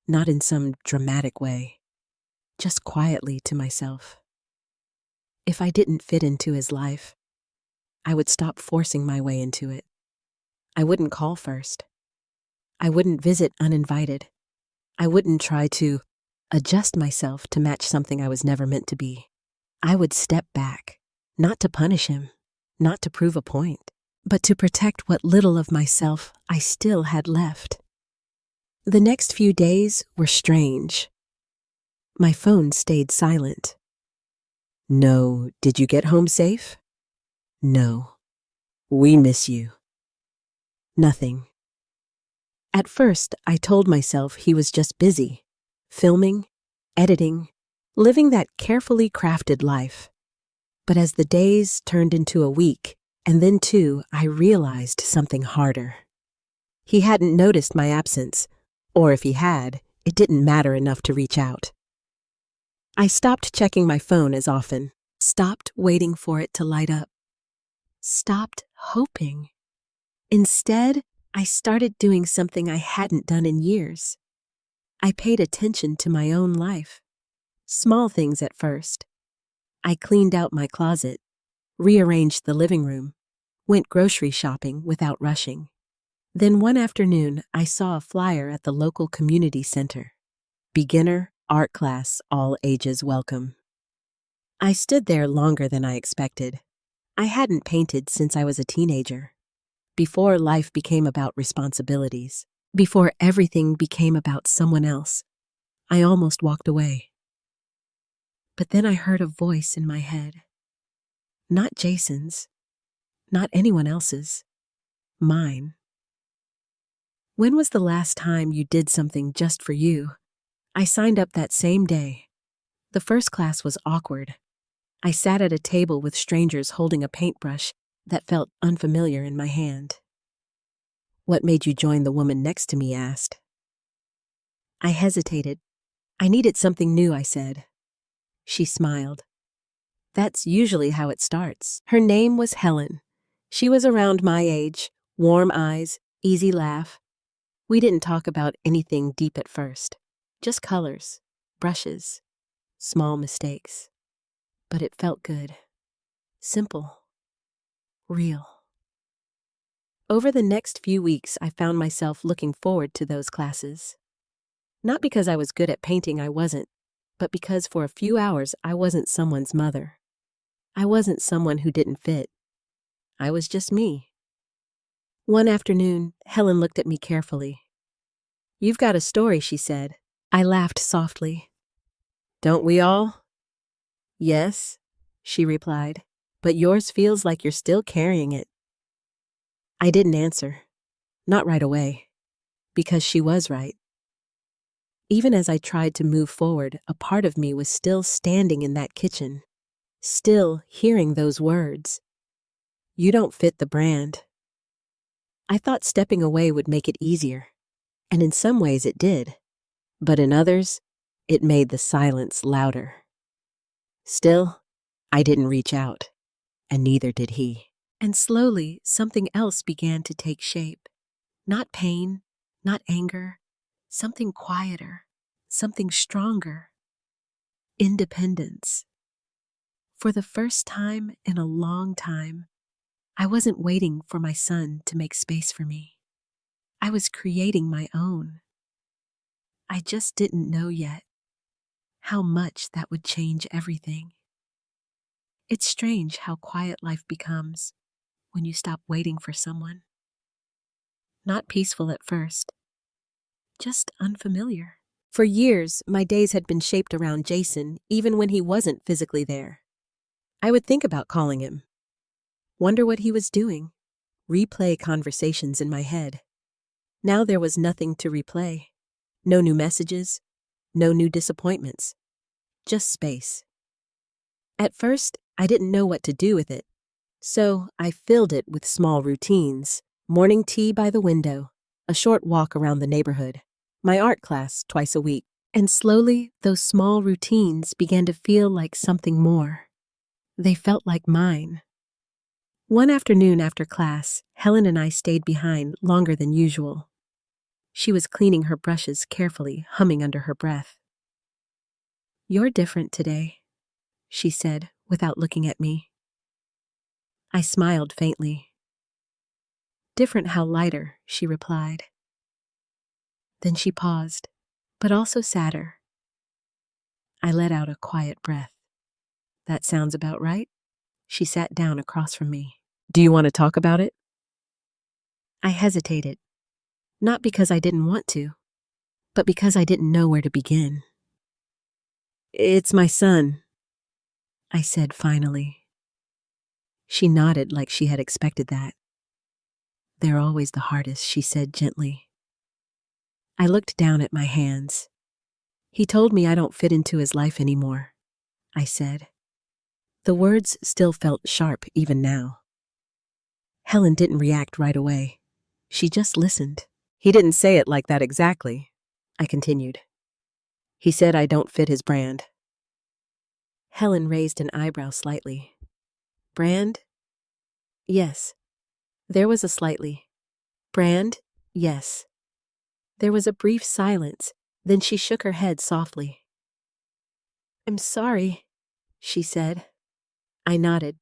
Not in some dramatic way. Just quietly to myself. If I didn't fit into his life, I would stop forcing my way into it. I wouldn't call first. I wouldn't visit uninvited. I wouldn't try to adjust myself to match something I was never meant to be. I would step back, not to punish him, not to prove a point, but to protect what little of myself I still had left. The next few days were strange. My phone stayed silent. No, did you get home safe? No. We miss you. Nothing. At first, I told myself he was just busy, filming, editing, living that carefully crafted life. But as the days turned into a week, and then 2, I realized something harder. He hadn't noticed my absence, or if he had, it didn't matter enough to reach out. I stopped checking my phone as often, stopped waiting for it to light up, stopped hoping. Instead, I started doing something I hadn't done in years. I paid attention to my own life. Small things at first. I cleaned out my closet, rearranged the living room, went grocery shopping without rushing. Then one afternoon, I saw a flyer at the local community center. Beginner art class, all ages welcome. I stood there longer than I expected. I hadn't painted since I was a teenager. Before life became about responsibilities, before everything became about someone else, I almost walked away. But then I heard a voice in my head. Not Jason's, not anyone else's, mine. When was the last time you did something just for you? I signed up that same day. The first class was awkward. I sat at a table with strangers holding a paintbrush that felt unfamiliar in my hand. What made you join? The woman next to me asked. I hesitated, I needed something new, I said. She smiled. That's usually how it starts. Her name was Helen. She was around my age, warm eyes, easy laugh. We didn't talk about anything deep at first. Just colors, brushes, small mistakes. But it felt good. Simple. Real. Over the next few weeks, I found myself looking forward to those classes. Not because I was good at painting, I wasn't, but because for a few hours I wasn't someone's mother. I wasn't someone who didn't fit. I was just me. One afternoon, Helen looked at me carefully. You've got a story, she said. I laughed softly. Don't we all? Yes, she replied, but yours feels like you're still carrying it. I didn't answer. Not right away. Because she was right. Even as I tried to move forward, a part of me was still standing in that kitchen, still hearing those words. You don't fit the brand. I thought stepping away would make it easier, and in some ways it did, but in others, it made the silence louder. Still, I didn't reach out, and neither did he. And slowly, something else began to take shape. Not pain, not anger, something quieter, something stronger. Independence. For the first time in a long time, I wasn't waiting for my son to make space for me. I was creating my own. I just didn't know yet how much that would change everything. It's strange how quiet life becomes when you stop waiting for someone. Not peaceful at first, just unfamiliar. For years, my days had been shaped around Jason, even when he wasn't physically there. I would think about calling him, wonder what he was doing, replay conversations in my head. Now there was nothing to replay. No new messages, no new disappointments, just space. At first, I didn't know what to do with it, so I filled it with small routines. Morning tea by the window, a short walk around the neighborhood, my art class twice a week. And slowly, those small routines began to feel like something more. They felt like mine. One afternoon after class, Helen and I stayed behind longer than usual. She was cleaning her brushes carefully, humming under her breath. You're different today, she said, without looking at me. I smiled faintly. Different how lighter, she replied. Then she paused, but also sadder. I let out a quiet breath. That sounds about right. She sat down across from me. Do you want to talk about it? I hesitated, not because I didn't want to, but because I didn't know where to begin. It's my son, I said finally. She nodded like she had expected that. They're always the hardest, she said gently. I looked down at my hands. He told me I don't fit into his life anymore, I said. The words still felt sharp even now. Helen didn't react right away. She just listened. He didn't say it like that exactly, I continued. He said I don't fit his brand. Helen raised an eyebrow slightly. Brand? Yes. There was a slightly. Brand? Yes. There was a brief silence, then she shook her head softly. I'm sorry, she said. I nodded.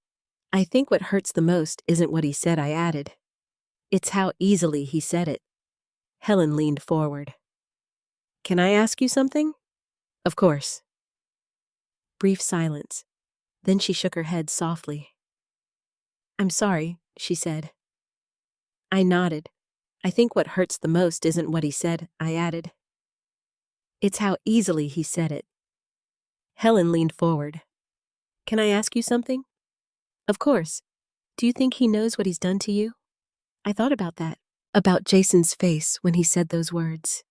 I think what hurts the most isn't what he said, I added. It's how easily he said it. Helen leaned forward. Can I ask you something? Of course. Brief silence. Then she shook her head softly. I'm sorry, she said. I nodded. I think what hurts the most isn't what he said, I added. It's how easily he said it. Helen leaned forward. Can I ask you something? Of course. Do you think he knows what he's done to you? I thought about that. About Jason's face when he said those words.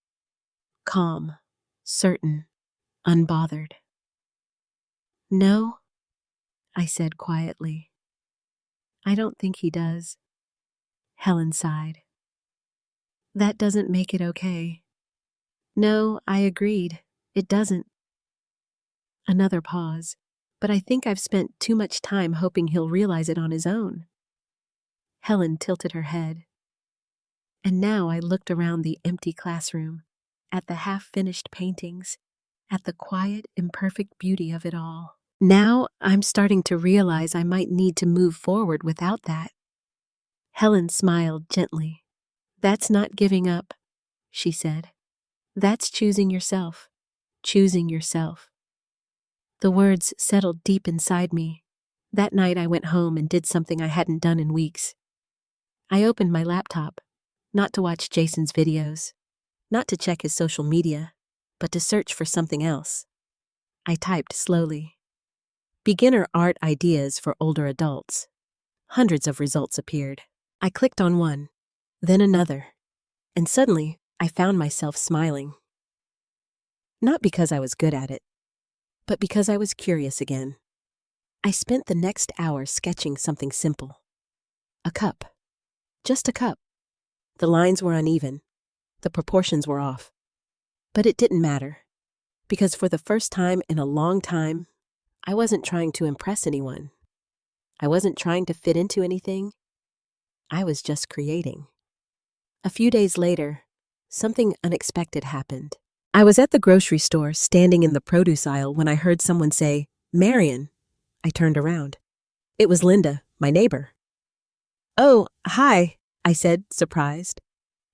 Calm, certain, unbothered. No, I said quietly. I don't think he does. Helen sighed. That doesn't make it okay. No, I agreed. It doesn't. Another pause. But I think I've spent too much time hoping he'll realize it on his own. Helen tilted her head. And now I looked around the empty classroom, at the half-finished paintings, at the quiet, imperfect beauty of it all. Now I'm starting to realize I might need to move forward without that. Helen smiled gently. That's not giving up, she said. That's choosing yourself. Choosing yourself. The words settled deep inside me. That night I went home and did something I hadn't done in weeks. I opened my laptop, not to watch Jason's videos, not to check his social media, but to search for something else. I typed slowly. Beginner art ideas for older adults. Hundreds of results appeared. I clicked on one, then another, and suddenly I found myself smiling. Not because I was good at it, but because I was curious again. I spent the next hour sketching something simple. A cup. Just a cup. The lines were uneven. The proportions were off. But it didn't matter, because for the first time in a long time, I wasn't trying to impress anyone. I wasn't trying to fit into anything. I was just creating. A few days later, something unexpected happened. I was at the grocery store, standing in the produce aisle, when I heard someone say, "Marion." I turned around. It was Linda, my neighbor. "Oh, hi," I said, surprised.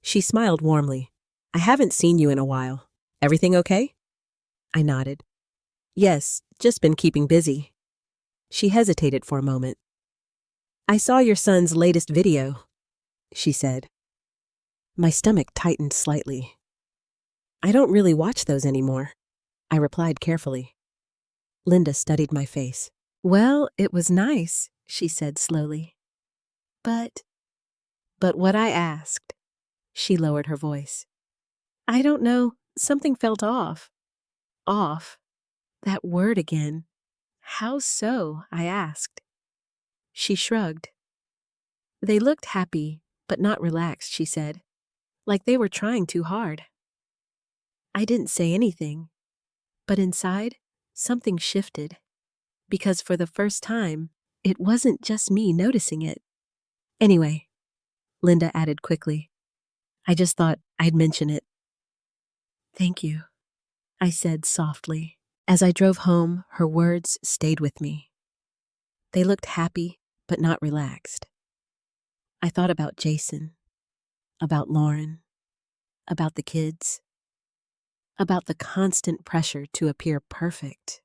She smiled warmly. "I haven't seen you in a while. Everything okay?" I nodded. "Yes, just been keeping busy." She hesitated for a moment. "I saw your son's latest video," she said. My stomach tightened slightly. "I don't really watch those anymore," I replied carefully. Linda studied my face. "Well, it was nice," she said slowly. But what I asked." She lowered her voice. "I don't know, something felt off." Off. That word again. "How so?" I asked. She shrugged. "They looked happy, but not relaxed," she said. "Like they were trying too hard." I didn't say anything, but inside, something shifted. Because for the first time, it wasn't just me noticing it. "Anyway," Linda added quickly, "I just thought I'd mention it." "Thank you," I said softly. As I drove home, her words stayed with me. They looked happy, but not relaxed. I thought about Jason, about Lauren, about the kids, about the constant pressure to appear perfect.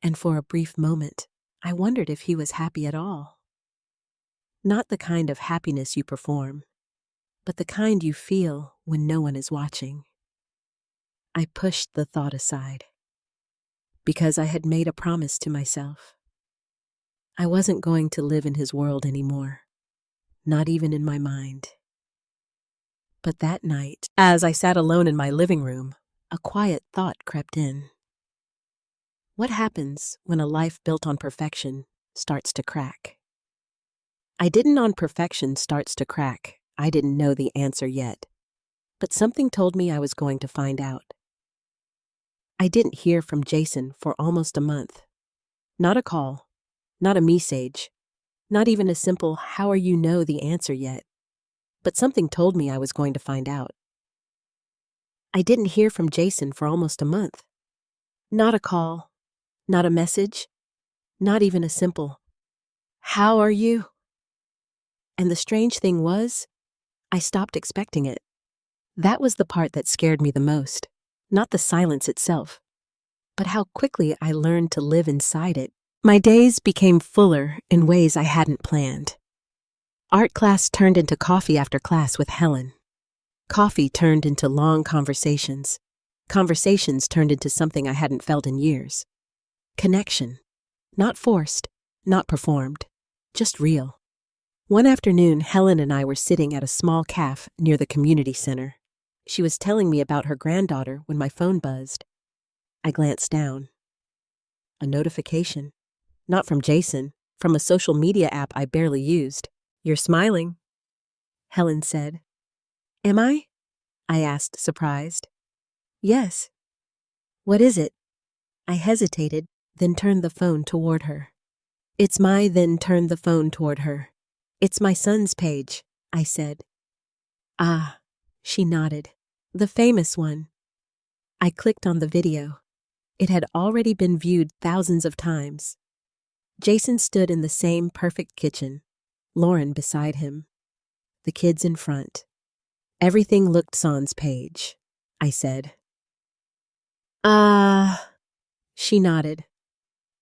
And for a brief moment, I wondered if he was happy at all. Not the kind of happiness you perform, but the kind you feel when no one is watching. I pushed the thought aside, because I had made a promise to myself. I wasn't going to live in his world anymore, not even in my mind. But that night, as I sat alone in my living room, a quiet thought crept in. What happens when a life built on perfection starts to crack? I didn't on perfection starts to crack. I didn't know the answer yet, but something told me I was going to find out. I didn't hear from Jason for almost a month. Not a call, not a message, not even a simple "how are you" know the answer yet. But something told me I was going to find out. I didn't hear from Jason for almost a month. Not a call, not a message, not even a simple "how are you?" And the strange thing was, I stopped expecting it. That was the part that scared me the most, not the silence itself, but how quickly I learned to live inside it. My days became fuller in ways I hadn't planned. Art class turned into coffee after class with Helen. Coffee turned into long conversations. Conversations turned into something I hadn't felt in years. Connection. Not forced, not performed, just real. One afternoon, Helen and I were sitting at a small cafe near the community center. She was telling me about her granddaughter when my phone buzzed. I glanced down. A notification. Not from Jason, from a social media app I barely used. "You're smiling," Helen said. "Am I?" I asked, surprised. "Yes." What is it? I hesitated, then turned the phone toward her. Then turned the phone toward her. It's my son's page, I said. Ah, she nodded. The famous one. I clicked on the video. It had already been viewed thousands of times. Jason stood in the same perfect kitchen, Lauren beside him, the kids in front. Everything looked son's page, I said. She nodded.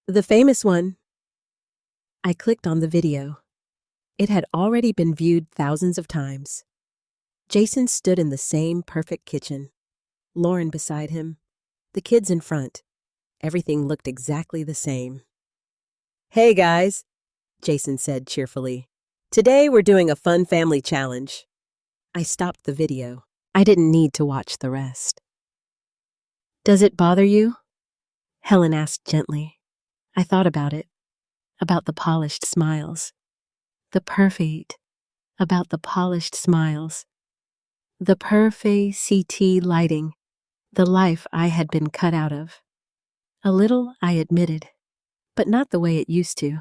The famous one. I clicked on the video. It had already been viewed thousands of times. Jason stood in the same perfect kitchen, Lauren beside him, the kids in front. Everything looked exactly the same. Hey guys, Jason said cheerfully. Today we're doing a fun family challenge. I stopped the video. I didn't need to watch the rest. Does it bother you? Helen asked gently. I thought about it, about the polished smiles. About the polished smiles. The perfect CT lighting, the life I had been cut out of. A little, I admitted, but not the way it used to.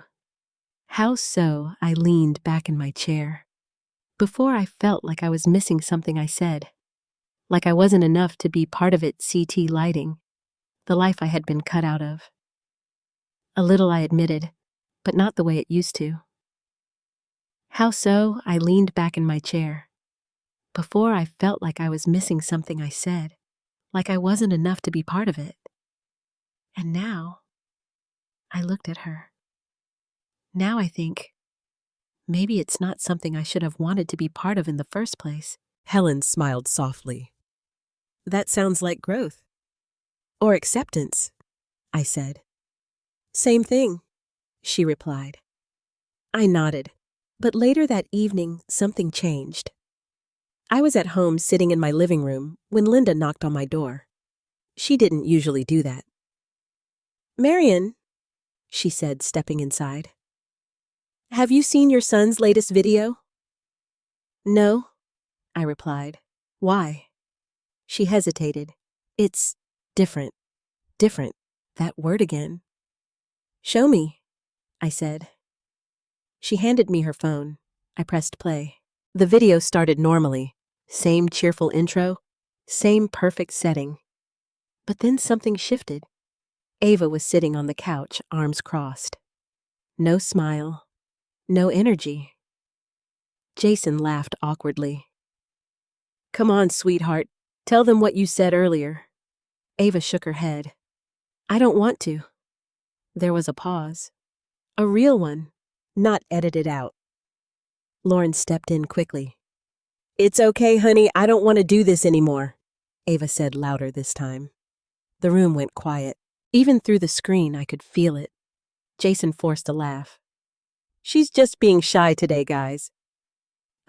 How so? I leaned back in my chair. Before I felt like I was missing something I said, like I wasn't enough to be part of it. CT lighting, the life I had been cut out of. A little, I admitted, but not the way it used to. How so? I leaned back in my chair. Before I felt like I was missing something I said, like I wasn't enough to be part of it. And now, I looked at her. Now I think, maybe it's not something I should have wanted to be part of in the first place. Helen smiled softly. That sounds like growth. Or acceptance, I said. Same thing, she replied. I nodded, but later that evening, something changed. I was at home sitting in my living room when Linda knocked on my door. She didn't usually do that. Marion, she said, stepping inside. Have you seen your son's latest video? No, I replied. Why? She hesitated. It's different. Different. That word again. Show me, I said. She handed me her phone. I pressed play. The video started normally. Same cheerful intro, same perfect setting. But then something shifted. Ava was sitting on the couch, arms crossed. No smile, no energy. Jason laughed awkwardly. Come on, sweetheart. Tell them what you said earlier. Ava shook her head. I don't want to. There was a pause. A real one, not edited out. Lauren stepped in quickly. It's okay, honey. I don't want to do this anymore, Ava said louder this time. The room went quiet. Even through the screen, I could feel it. Jason forced a laugh. She's just being shy today, guys.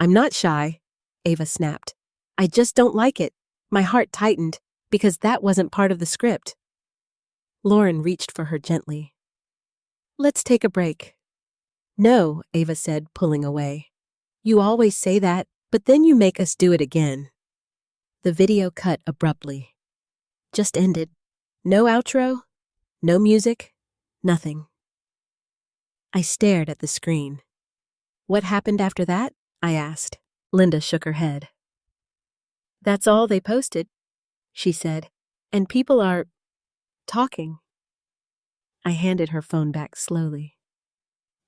I'm not shy, Ava snapped. I just don't like it. My heart tightened, because that wasn't part of the script. Lauren reached for her gently. Let's take a break. No, Ava said, pulling away. You always say that, but then you make us do it again. The video cut abruptly. Just ended. No outro, no music, nothing. I stared at the screen. What happened after that? I asked. Linda shook her head. That's all they posted, she said, and people are talking. I handed her phone back slowly.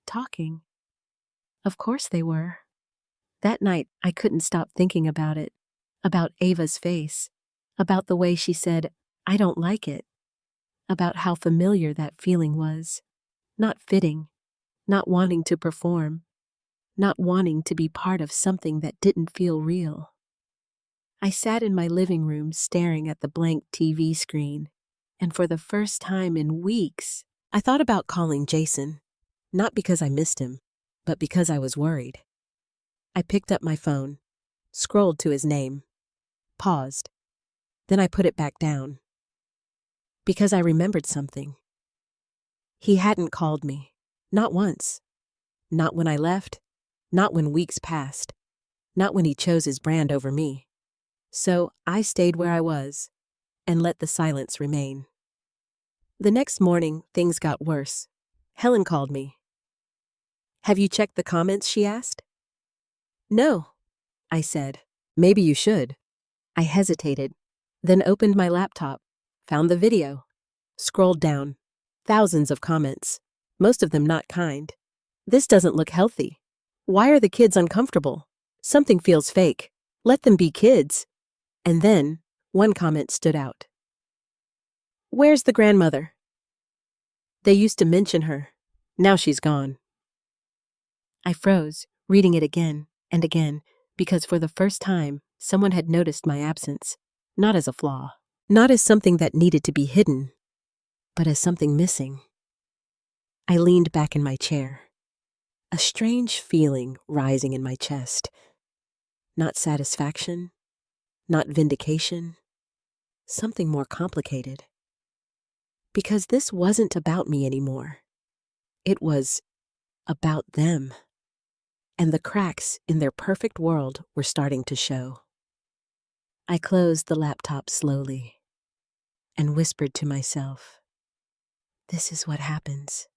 Talking? Of course they were. That night, I couldn't stop thinking about it, about Ava's face, about the way she said, I don't like it, about how familiar that feeling was, not fitting, not wanting to perform, not wanting to be part of something that didn't feel real. I sat in my living room staring at the blank TV screen, and for the first time in weeks, I thought about calling Jason, not because I missed him, but because I was worried. I picked up my phone, scrolled to his name, paused. Then I put it back down. Because I remembered something. He hadn't called me, not once. Not when I left, not when weeks passed, not when he chose his brand over me. So I stayed where I was and let the silence remain. The next morning, things got worse. Helen called me. "Have you checked the comments?" she asked. "No," I said. "Maybe you should." I hesitated, then opened my laptop, found the video, scrolled down. Thousands of comments, most of them not kind. "This doesn't look healthy. Why are the kids uncomfortable? Something feels fake. Let them be kids." And then, one comment stood out. "Where's the grandmother? They used to mention her. Now she's gone." I froze, reading it again and again, because for the first time, someone had noticed my absence, not as a flaw, not as something that needed to be hidden, but as something missing. I leaned back in my chair, a strange feeling rising in my chest. Not satisfaction, not vindication, something more complicated. Because this wasn't about me anymore. It was about them. And the cracks in their perfect world were starting to show. I closed the laptop slowly and whispered to myself, "This is what happens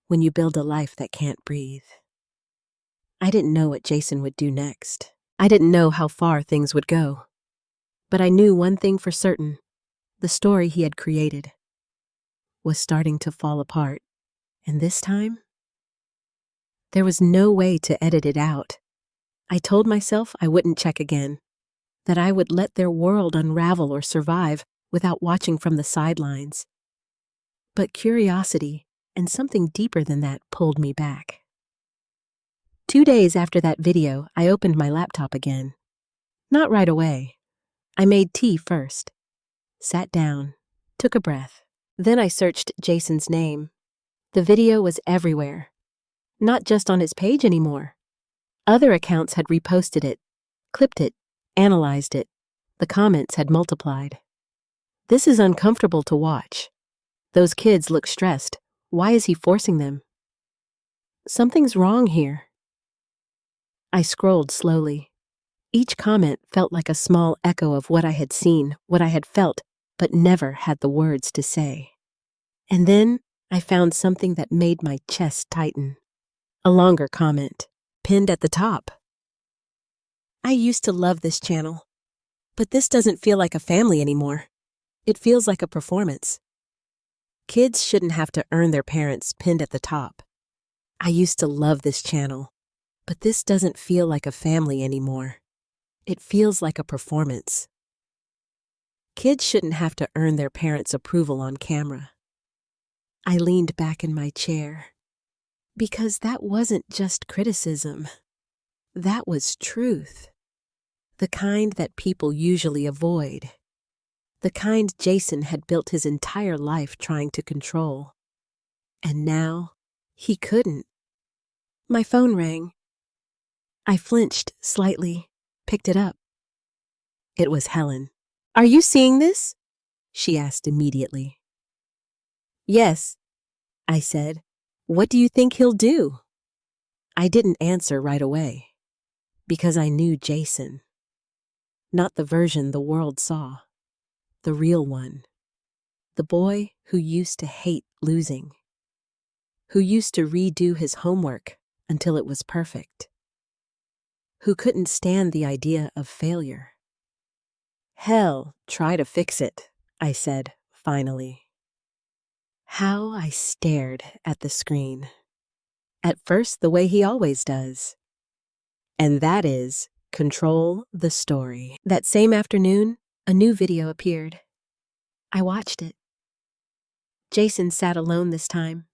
when you build a life that can't breathe." I didn't know what Jason would do next. I didn't know how far things would go. But I knew one thing for certain: the story he had created was starting to fall apart. And this time, there was no way to edit it out. I told myself I wouldn't check again, that I would let their world unravel or survive without watching from the sidelines. But curiosity and something deeper than that pulled me back. 2 days after that video, I opened my laptop again. Not right away. I made tea first, sat down, took a breath. Then I searched Jason's name. The video was everywhere, not just on his page anymore. Other accounts had reposted it, clipped it, analyzed it. The comments had multiplied. "This is uncomfortable to watch. Those kids look stressed. Why is he forcing them? Something's wrong here." I scrolled slowly. Each comment felt like a small echo of what I had seen, what I had felt, but never had the words to say. And then I found something that made my chest tighten. A longer comment, pinned at the top. "I used to love this channel, but this doesn't feel like a family anymore. It feels like a performance. Kids shouldn't have to earn their parents," pinned at the top. "I used to love this channel, but this doesn't feel like a family anymore. It feels like a performance. Kids shouldn't have to earn their parents' approval on camera." I leaned back in my chair, because that wasn't just criticism. That was truth. The kind that people usually avoid. The kind Jason had built his entire life trying to control. And now, he couldn't. My phone rang. I flinched slightly, picked it up. It was Helen. "Are you seeing this?" she asked immediately. "Yes," I said. "What do you think he'll do?" I didn't answer right away, because I knew Jason. Not the version the world saw, the real one. The boy who used to hate losing, who used to redo his homework until it was perfect, who couldn't stand the idea of failure. "Hell, try to fix it," I said, finally. How I stared at the screen. At first, the way he always does. And that is, control the story. That same afternoon, a new video appeared. I watched it. Jason sat alone this time.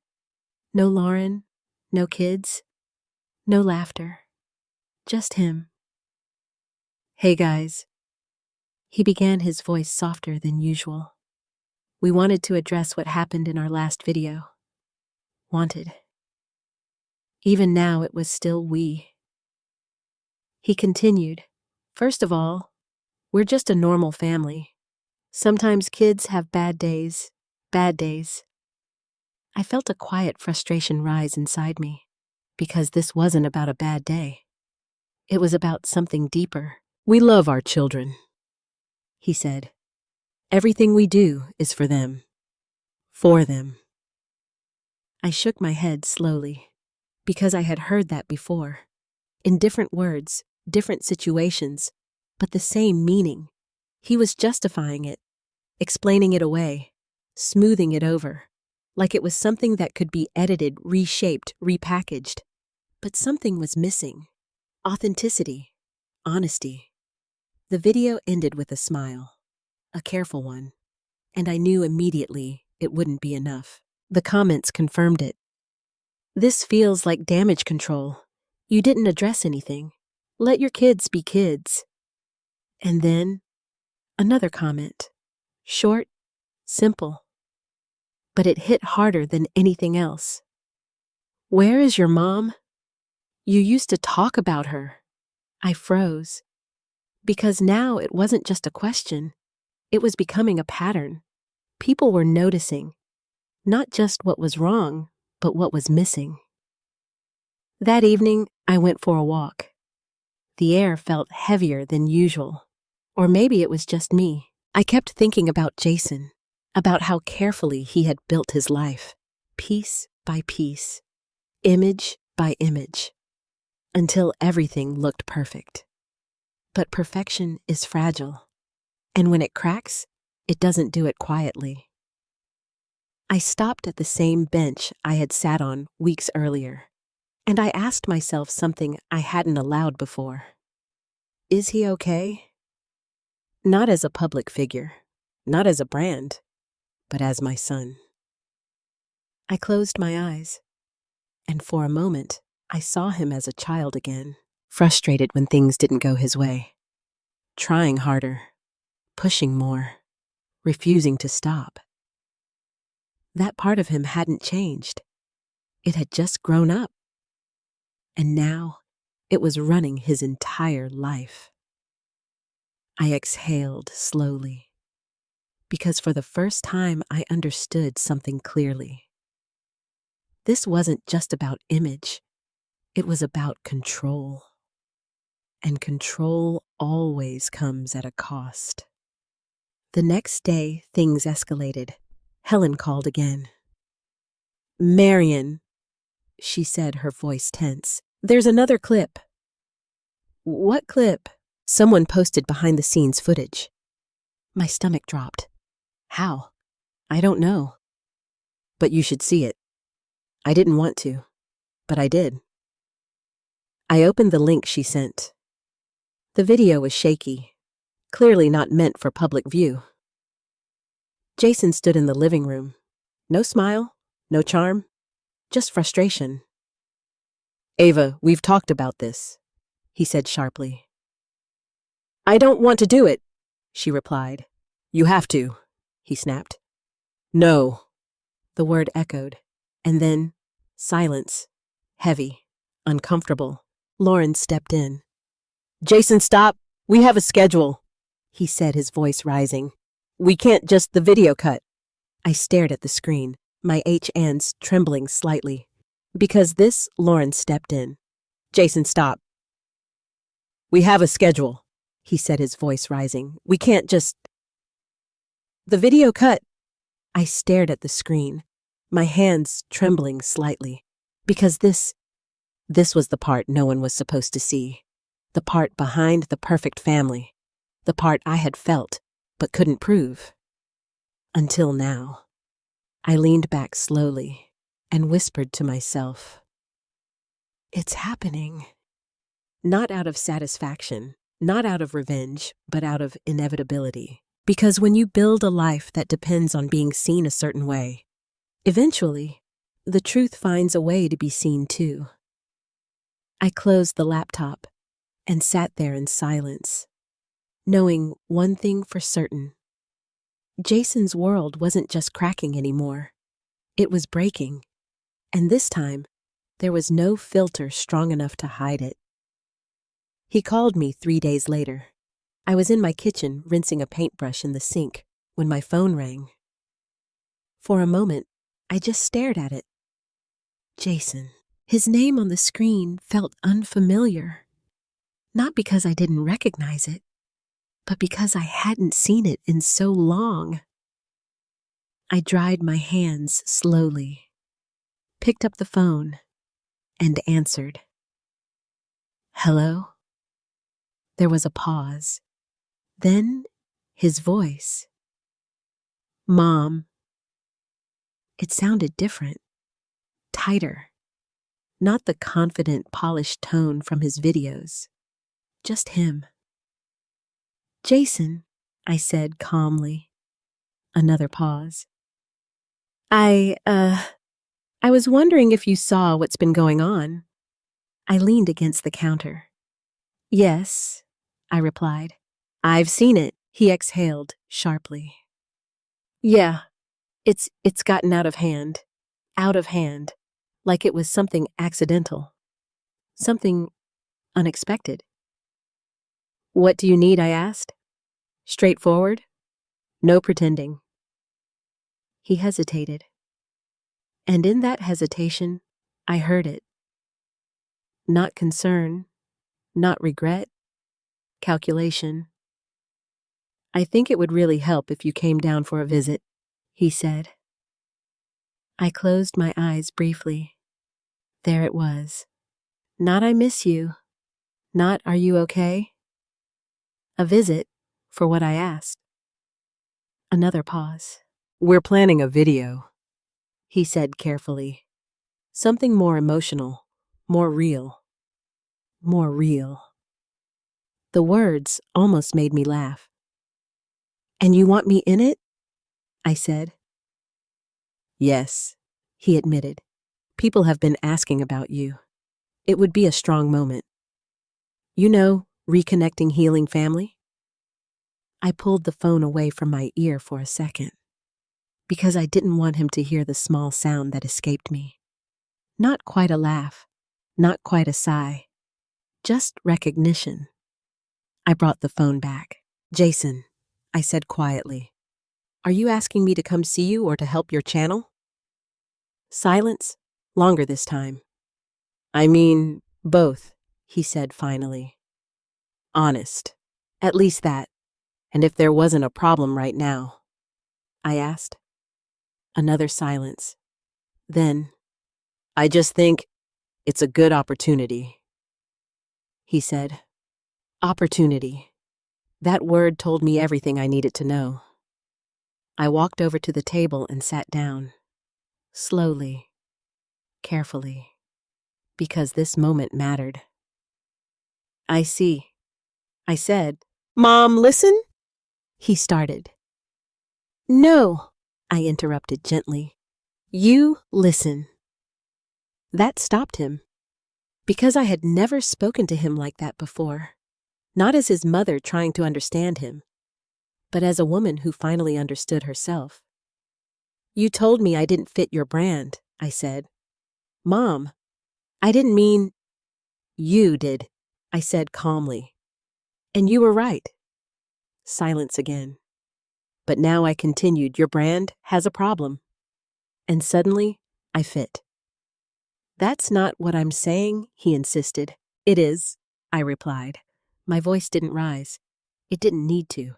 No Lauren, no kids, no laughter. Just him. "Hey guys." He began, his voice softer than usual. "We wanted to address what happened in our last video. Wanted. Even now, it was still we." He continued, "First of all, we're just a normal family. Sometimes kids have bad days, bad days." I felt a quiet frustration rise inside me, because this wasn't about a bad day. It was about something deeper. "We love our children," he said. "Everything we do is for them. For them. I shook my head slowly, because I had heard that before. In different words, different situations, but the same meaning. He was justifying it, explaining it away, smoothing it over, like it was something that could be edited, reshaped, repackaged. But something was missing. Authenticity, honesty. The video ended with a smile, a careful one, and I knew immediately it wouldn't be enough. The comments confirmed it. This feels like damage control. You didn't address anything. Let your kids be kids. And then, another comment. Short, simple. But it hit harder than anything else. Where is your mom? You used to talk about her. I froze. Because now it wasn't just a question. It was becoming a pattern. People were noticing. Not just what was wrong, but what was missing. That evening, I went for a walk. The air felt heavier than usual. Or maybe it was just me. I kept thinking about Jason, about how carefully he had built his life, piece by piece, image by image, until everything looked perfect. But perfection is fragile, and when it cracks, it doesn't do it quietly. I stopped at the same bench I had sat on weeks earlier, and I asked myself something I hadn't allowed before. Is he okay? Not as a public figure, not as a brand, but as my son. I closed my eyes, and for a moment, I saw him as a child again, frustrated when things didn't go his way, trying harder, pushing more, refusing to stop. That part of him hadn't changed. It had just grown up. And now, it was running his entire life. I exhaled slowly, because for the first time I understood something clearly. This wasn't just about image, it was about control. And control always comes at a cost. The next day, things escalated. Helen called again. Marion, she said, her voice tense. There's another clip. What clip? Someone posted behind-the-scenes footage. My stomach dropped. How? I don't know. But you should see it. I didn't want to, but I did. I opened the link she sent. The video was shaky, clearly not meant for public view. Jason stood in the living room. No smile, no charm, just frustration. Ava, we've talked about this, he said sharply. I don't want to do it, she replied. You have to, he snapped. No. The word echoed, and then silence, heavy, uncomfortable. Lauren stepped in. Jason, stop. We have a schedule, he said, his voice rising. We can't just the video cut. I stared at the screen, my hands trembling slightly. Because this, Lauren stepped in. Jason, stop. We have a schedule, he said, his voice rising. We can't just... The video cut. I stared at the screen, my hands trembling slightly. Because this was the part no one was supposed to see. The part behind the perfect family. The part I had felt, but couldn't prove. Until now. I leaned back slowly and whispered to myself. It's happening. Not out of satisfaction, not out of revenge, but out of inevitability. Because when you build a life that depends on being seen a certain way, eventually, the truth finds a way to be seen too. I closed the laptop and sat there in silence, knowing one thing for certain. Jason's world wasn't just cracking anymore. It was breaking, and this time, there was no filter strong enough to hide it. He called me 3 days later. I was in my kitchen rinsing a paintbrush in the sink when my phone rang. For a moment, I just stared at it. Jason. His name on the screen felt unfamiliar. Not because I didn't recognize it, but because I hadn't seen it in so long. I dried my hands slowly, picked up the phone, and answered. Hello? There was a pause. Then his voice. Mom. It sounded different, tighter, not the confident, polished tone from his videos, just him. Jason, I said calmly. Another pause. I was wondering if you saw what's been going on. I leaned against the counter. Yes, I replied. I've seen it, he exhaled sharply. Yeah, it's gotten out of hand, like it was something accidental, something unexpected. What do you need, I asked. Straightforward, no pretending. He hesitated, and in that hesitation, I heard it. Not concern, not regret, calculation. I think it would really help if you came down for a visit, he said. I closed my eyes briefly. There it was. Not I miss you, not are you okay? A visit for what I asked. Another pause. We're planning a video, he said carefully. Something more emotional, more real. More real. The words almost made me laugh. And you want me in it? I said. Yes, he admitted. People have been asking about you. It would be a strong moment. You know, reconnecting healing family? I pulled the phone away from my ear for a second, because I didn't want him to hear the small sound that escaped me. Not quite a laugh, not quite a sigh, just recognition. I brought the phone back. Jason, I said quietly, are you asking me to come see you or to help your channel? Silence, longer this time. I mean, both, he said finally. Honest, at least that. And if there wasn't a problem right now? I asked. Another silence. Then, I just think it's a good opportunity, he said. Opportunity. That word told me everything I needed to know. I walked over to the table and sat down. Slowly, carefully, because this moment mattered. I see, I said. Mom, listen? He started. No, I interrupted gently. You listen. That stopped him, because I had never spoken to him like that before. Not as his mother trying to understand him, but as a woman who finally understood herself. You told me I didn't fit your brand, I said. Mom, I didn't mean... You did, I said calmly. And you were right. Silence again. But now I continued, your brand has a problem. And suddenly, I fit. That's not what I'm saying, he insisted. It is, I replied. My voice didn't rise. It didn't need to.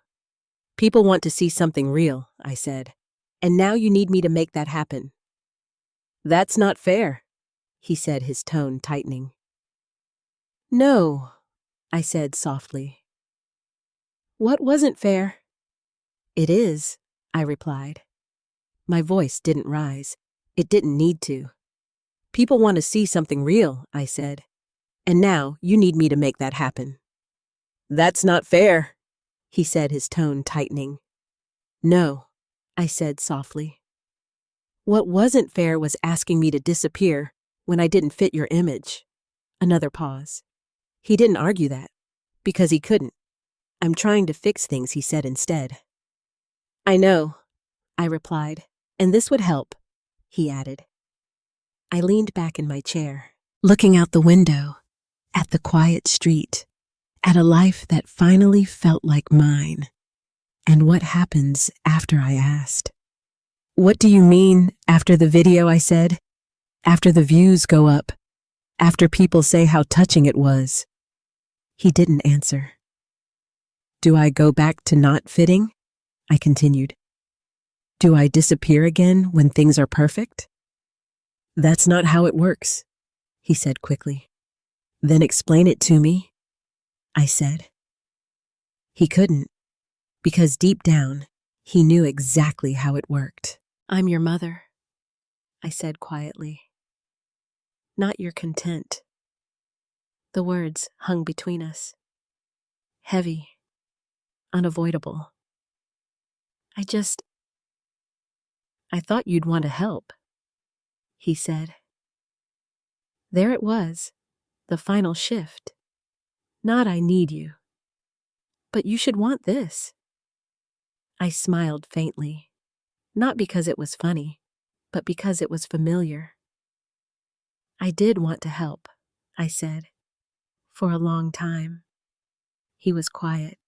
People want to see something real, I said. And now you need me to make that happen. That's not fair, he said, his tone tightening. No, I said softly. What wasn't fair? It is, I replied. My voice didn't rise. It didn't need to. People want to see something real, I said. And now you need me to make that happen. That's not fair, he said, his tone tightening. No, I said softly. What wasn't fair was asking me to disappear when I didn't fit your image. Another pause. He didn't argue that, because he couldn't. I'm trying to fix things, he said instead. I know, I replied, and this would help, he added. I leaned back in my chair, looking out the window, at the quiet street, at a life that finally felt like mine. And what happens after, I asked. What do you mean, after the video, I said? After the views go up, after people say how touching it was. He didn't answer. Do I go back to not fitting? I continued. Do I disappear again when things are perfect? That's not how it works, he said quickly. Then explain it to me, I said. He couldn't, because deep down, he knew exactly how it worked. I'm your mother, I said quietly. Not your content. The words hung between us. Heavy, unavoidable. I thought you'd want to help, he said. There it was, the final shift. Not I need you. But you should want this. I smiled faintly, not because it was funny, but because it was familiar. I did want to help, I said, for a long time. He was quiet.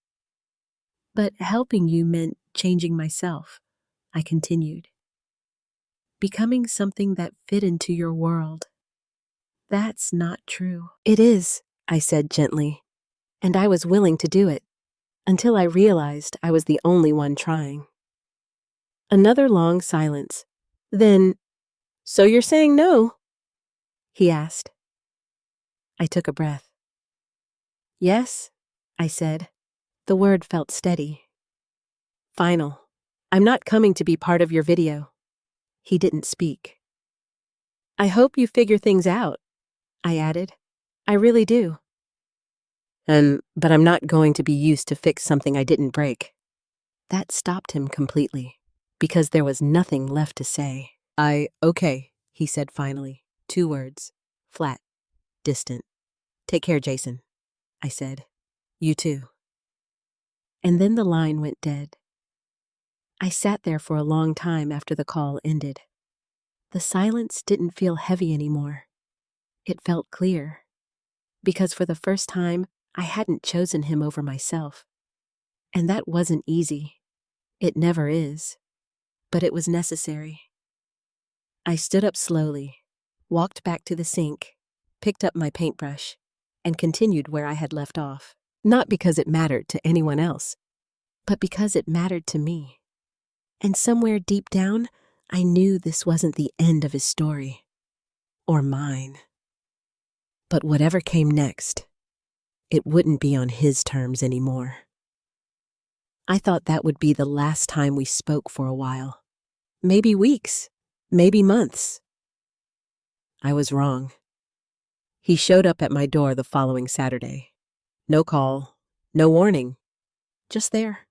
But helping you meant changing myself, I continued. Becoming something that fit into your world. That's not true. It is, I said gently, and I was willing to do it, until I realized I was the only one trying. Another long silence. Then, so you're saying no? He asked. I took a breath. Yes, I said. The word felt steady. Final. I'm not coming to be part of your video. He didn't speak. I hope you figure things out, I added. I really do. But I'm not going to be used to fix something I didn't break. That stopped him completely, because there was nothing left to say. Okay, he said finally. 2 words. Flat. Distant. Take care, Jason, I said. You too. And then the line went dead. I sat there for a long time after the call ended. The silence didn't feel heavy anymore. It felt clear. Because for the first time, I hadn't chosen him over myself. And that wasn't easy. It never is. But it was necessary. I stood up slowly, walked back to the sink, picked up my paintbrush, and continued where I had left off. Not because it mattered to anyone else, but because it mattered to me. And somewhere deep down, I knew this wasn't the end of his story. Or mine. But whatever came next, it wouldn't be on his terms anymore. I thought that would be the last time we spoke for a while. Maybe weeks, maybe months. I was wrong. He showed up at my door the following Saturday. No call, no warning, just there.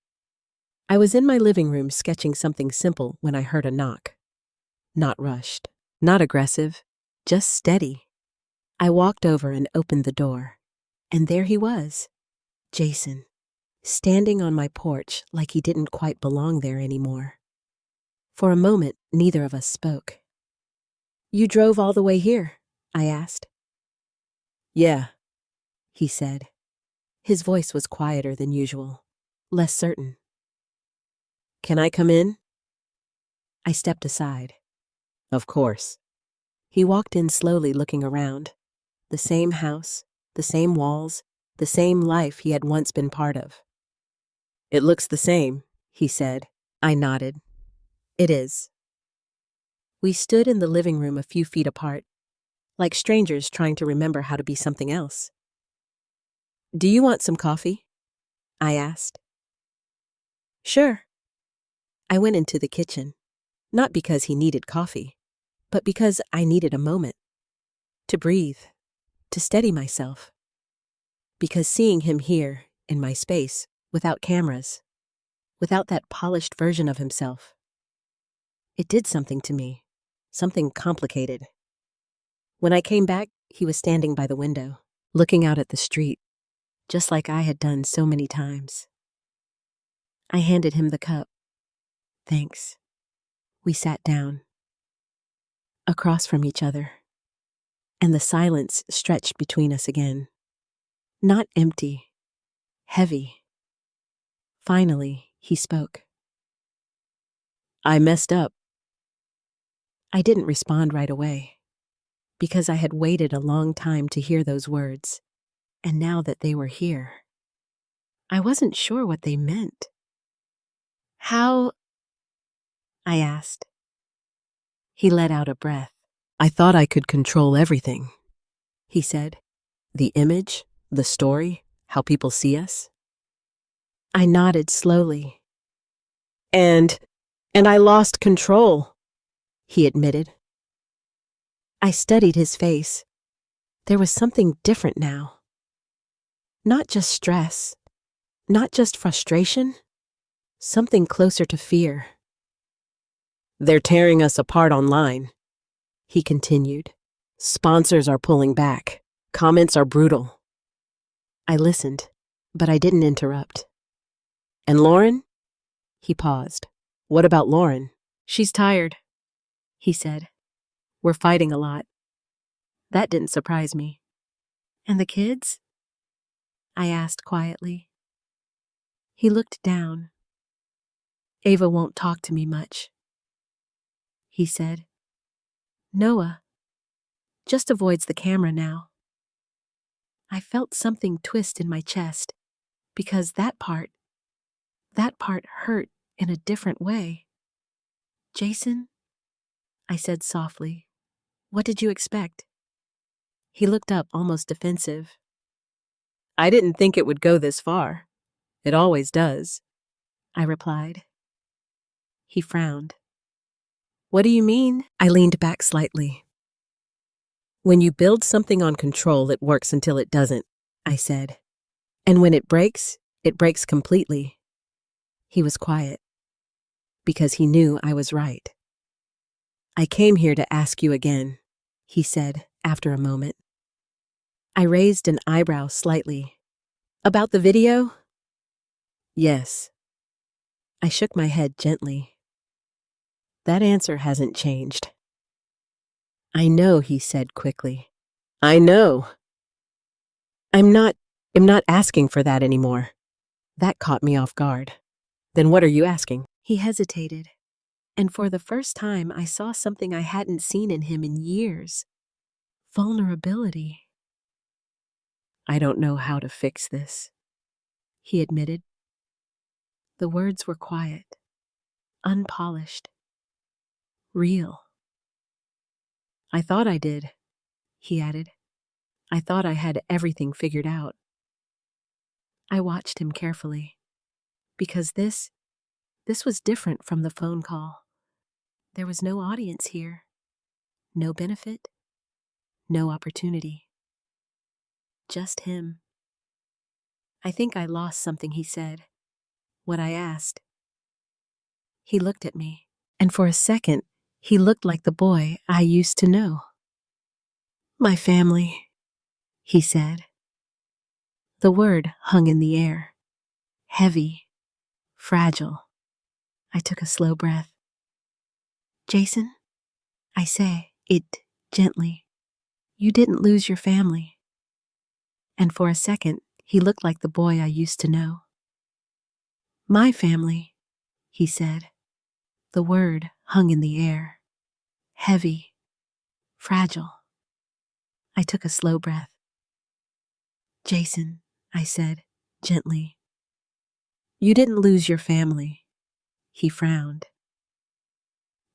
I was in my living room sketching something simple when I heard a knock. Not rushed, not aggressive, just steady. I walked over and opened the door, and there he was, Jason, standing on my porch like he didn't quite belong there anymore. For a moment, neither of us spoke. You drove all the way here? I asked. Yeah, he said. His voice was quieter than usual, less certain. Can I come in? I stepped aside. Of course. He walked in slowly, looking around. The same house, the same walls, the same life he had once been part of. It looks the same, he said. I nodded. It is. We stood in the living room a few feet apart, like strangers trying to remember how to be something else. Do you want some coffee? I asked. Sure. I went into the kitchen, not because he needed coffee, but because I needed a moment. To breathe, to steady myself. Because seeing him here, in my space, without cameras, without that polished version of himself, it did something to me, something complicated. When I came back, he was standing by the window, looking out at the street, just like I had done so many times. I handed him the cup. Thanks. We sat down, across from each other, and the silence stretched between us again. Not empty, heavy. Finally, he spoke. I messed up. I didn't respond right away, because I had waited a long time to hear those words, and now that they were here, I wasn't sure what they meant. How? I asked. He let out a breath. I thought I could control everything, he said. The image, the story, how people see us. I nodded slowly. And I lost control, he admitted. I studied his face. There was something different now. Not just stress, not just frustration, something closer to fear. They're tearing us apart online, he continued. Sponsors are pulling back. Comments are brutal. I listened, but I didn't interrupt. And Lauren? He paused. What about Lauren? She's tired, he said. We're fighting a lot. That didn't surprise me. And the kids? I asked quietly. He looked down. Ava won't talk to me much, he said. Noah just avoids the camera now. I felt something twist in my chest because that part hurt in a different way. Jason, I said softly, what did you expect? He looked up almost defensive. I didn't think it would go this far. It always does, I replied. He frowned. What do you mean? I leaned back slightly. When you build something on control, it works until it doesn't, I said. And when it breaks completely. He was quiet, because he knew I was right. I came here to ask you again, he said after a moment. I raised an eyebrow slightly. About the video? Yes. I shook my head gently. That answer hasn't changed. I know, he said quickly. I know. I'm not asking for that anymore. That caught me off guard. Then what are you asking? He hesitated, and for the first time I saw something I hadn't seen in him in years. Vulnerability. I don't know how to fix this, he admitted. The words were quiet, unpolished, real. I thought I did, he added. I thought I had everything figured out. I watched him carefully, because this was different from the phone call. There was no audience here, no benefit, no opportunity. Just him. I think I lost something, he said. What I asked. He looked at me, and for a second, he looked like the boy I used to know. My family, he said. The word hung in the air, heavy, fragile. I took a slow breath. Jason, I say it gently. You didn't lose your family. And for a second, he looked like the boy I used to know. My family, he said. The word hung in the air, heavy, fragile. I took a slow breath. Jason, I said, gently. You didn't lose your family. He frowned.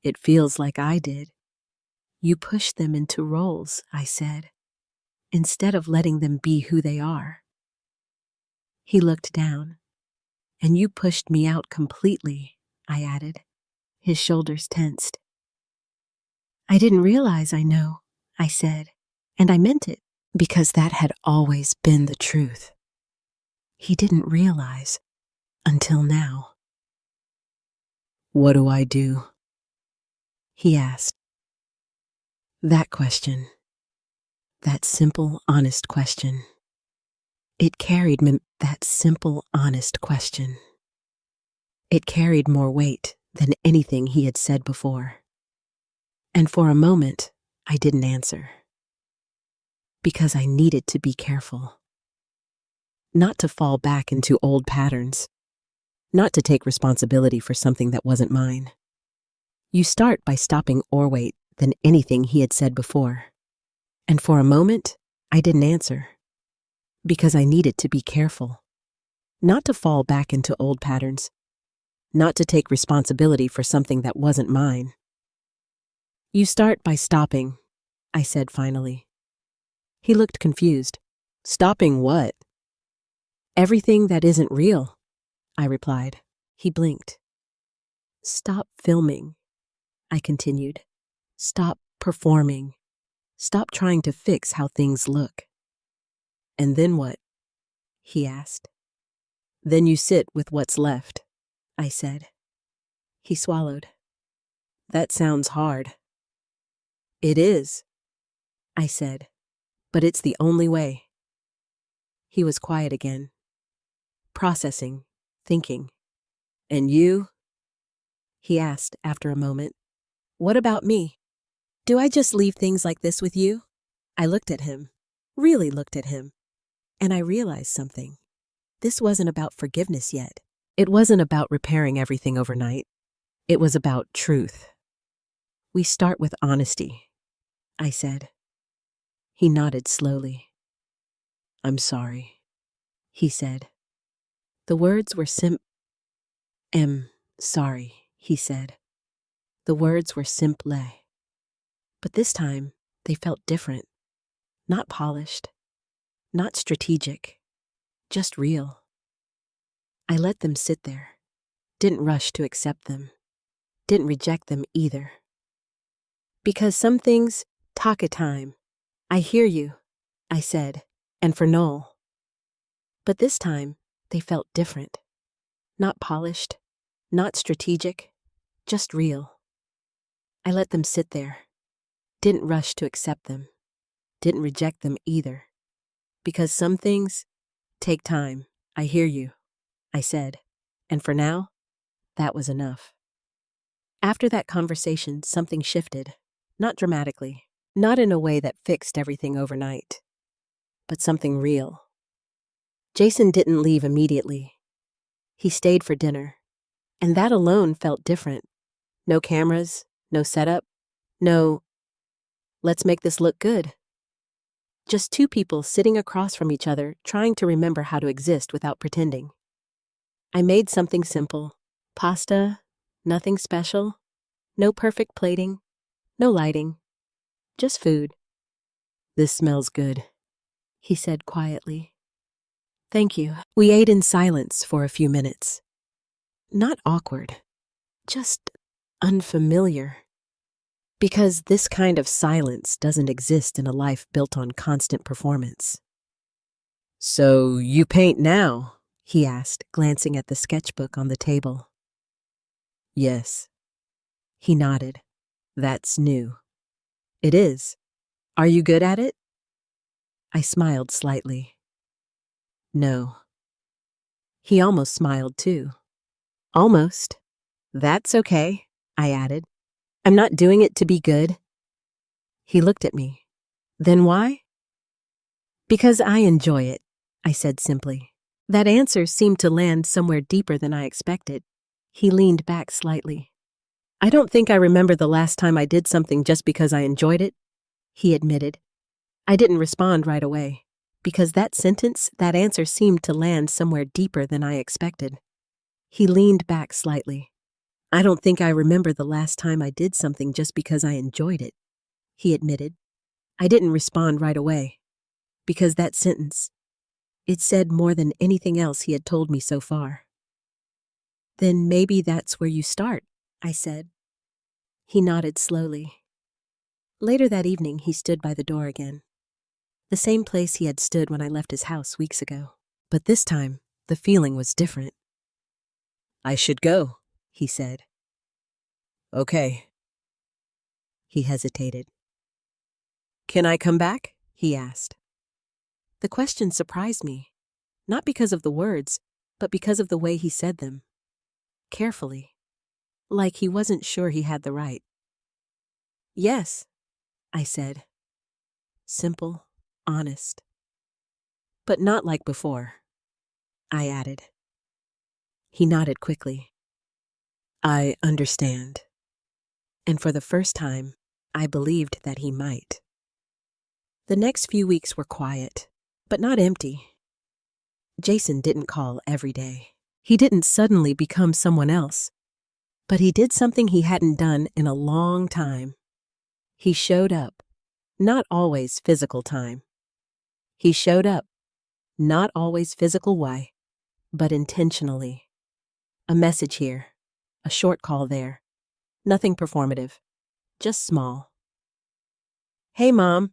It feels like I did. You pushed them into roles, I said, instead of letting them be who they are. He looked down. And you pushed me out completely, I added. His shoulders tensed. I didn't realize I know, I said, and I meant it, because that had always been the truth. He didn't realize until now. What do I do? He asked. That question, that simple, honest question. It carried that simple, honest question. It carried more weight than anything he had said before. And for a moment, I didn't answer. Because I needed to be careful. Not to fall back into old patterns. Not to take responsibility for something that wasn't mine. You start by stopping more weight than anything he had said before. And for a moment, I didn't answer. Because I needed to be careful. Not to fall back into old patterns. not to take responsibility for something that wasn't mine. You start by stopping, I said finally. He looked confused. Stopping what? Everything that isn't real, I replied. He blinked. Stop filming, I continued. Stop performing. Stop trying to fix how things look. And then what? He asked. Then you sit with what's left, I said. He swallowed. That sounds hard. It is, I said, but it's the only way. He was quiet again, processing, thinking. And you? He asked after a moment. What about me? Do I just leave things like this with you? I looked at him, really looked at him, and I realized something. This wasn't about forgiveness yet. It wasn't about repairing everything overnight. It was about truth. We start with honesty, I said. He nodded slowly. I'm sorry, he said. The words were sorry, he said. The words were simple. But this time, they felt different. Not polished. Not strategic. Just real. I let them sit there. Didn't rush to accept them. Didn't reject them either. Because some things take a time. I hear you, I said, and for Noel. But this time, they felt different. Not polished. Not strategic. Just real. I let them sit there. Didn't rush to accept them. Didn't reject them either. Because some things take time. I hear you, I said. And for now, that was enough. After that conversation, something shifted. Not dramatically. Not in a way that fixed everything overnight. But something real. Jason didn't leave immediately. He stayed for dinner. And that alone felt different. No cameras, no setup, no, let's make this look good. Just two people sitting across from each other trying to remember how to exist without pretending. I made something simple. Pasta, nothing special, no perfect plating, no lighting, just food. This smells good, he said quietly. Thank you. We ate in silence for a few minutes. Not awkward, just unfamiliar. Because this kind of silence doesn't exist in a life built on constant performance. So you paint now? He asked, glancing at the sketchbook on the table. Yes. He nodded. That's new. It is. Are you good at it? I smiled slightly. No. He almost smiled too. Almost. That's okay, I added. I'm not doing it to be good. He looked at me. Then why? Because I enjoy it, I said simply. That answer seemed to land somewhere deeper than I expected. He leaned back slightly. I don't think I remember the last time I did something just because I enjoyed it, he admitted. I didn't respond right away, because that answer seemed to land somewhere deeper than I expected. He leaned back slightly. I don't think I remember the last time I did something just because I enjoyed it, he admitted. I didn't respond right away, because that sentence, it said more than anything else he had told me so far. Then maybe that's where you start, I said. He nodded slowly. Later that evening, he stood by the door again. The same place he had stood when I left his house weeks ago. But this time, the feeling was different. I should go, he said. Okay. He hesitated. Can I come back? He asked. The question surprised me, not because of the words, but because of the way he said them. Carefully, like he wasn't sure he had the right. Yes, I said. Simple, honest. But not like before, I added. He nodded quickly. I understand. And for the first time, I believed that he might. The next few weeks were quiet, but not empty. Jason didn't call every day. He didn't suddenly become someone else, but he did something he hadn't done in a long time. He showed up, not always physical time. He showed up, not always physical way, but intentionally. A message here, a short call there. Nothing performative, just small. Hey, Mom.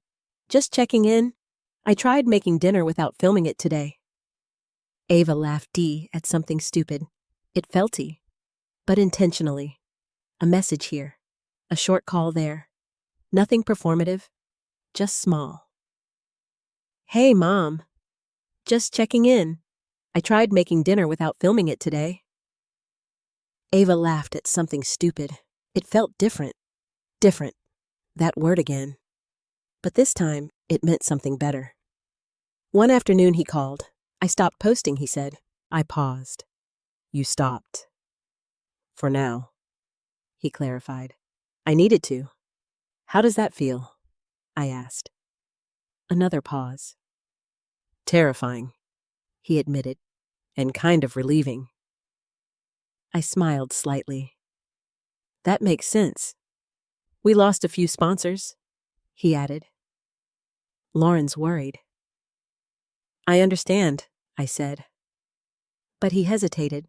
Just checking in. I tried making dinner without filming it today. Ava laughed at something stupid. It felty, but intentionally. A message here, a short call there. Nothing performative, just small. Hey, Mom. Just checking in. I tried making dinner without filming it today. Ava laughed at something stupid. It felt different. Different. That word again. But this time, it meant something better. One afternoon he called. I stopped posting, he said. I paused. You stopped. For now. He clarified. I needed to. How does that feel? I asked. Another pause. Terrifying, he admitted, and kind of relieving. I smiled slightly. That makes sense. We lost a few sponsors, he added. Lauren's worried. I understand, I said. But he hesitated.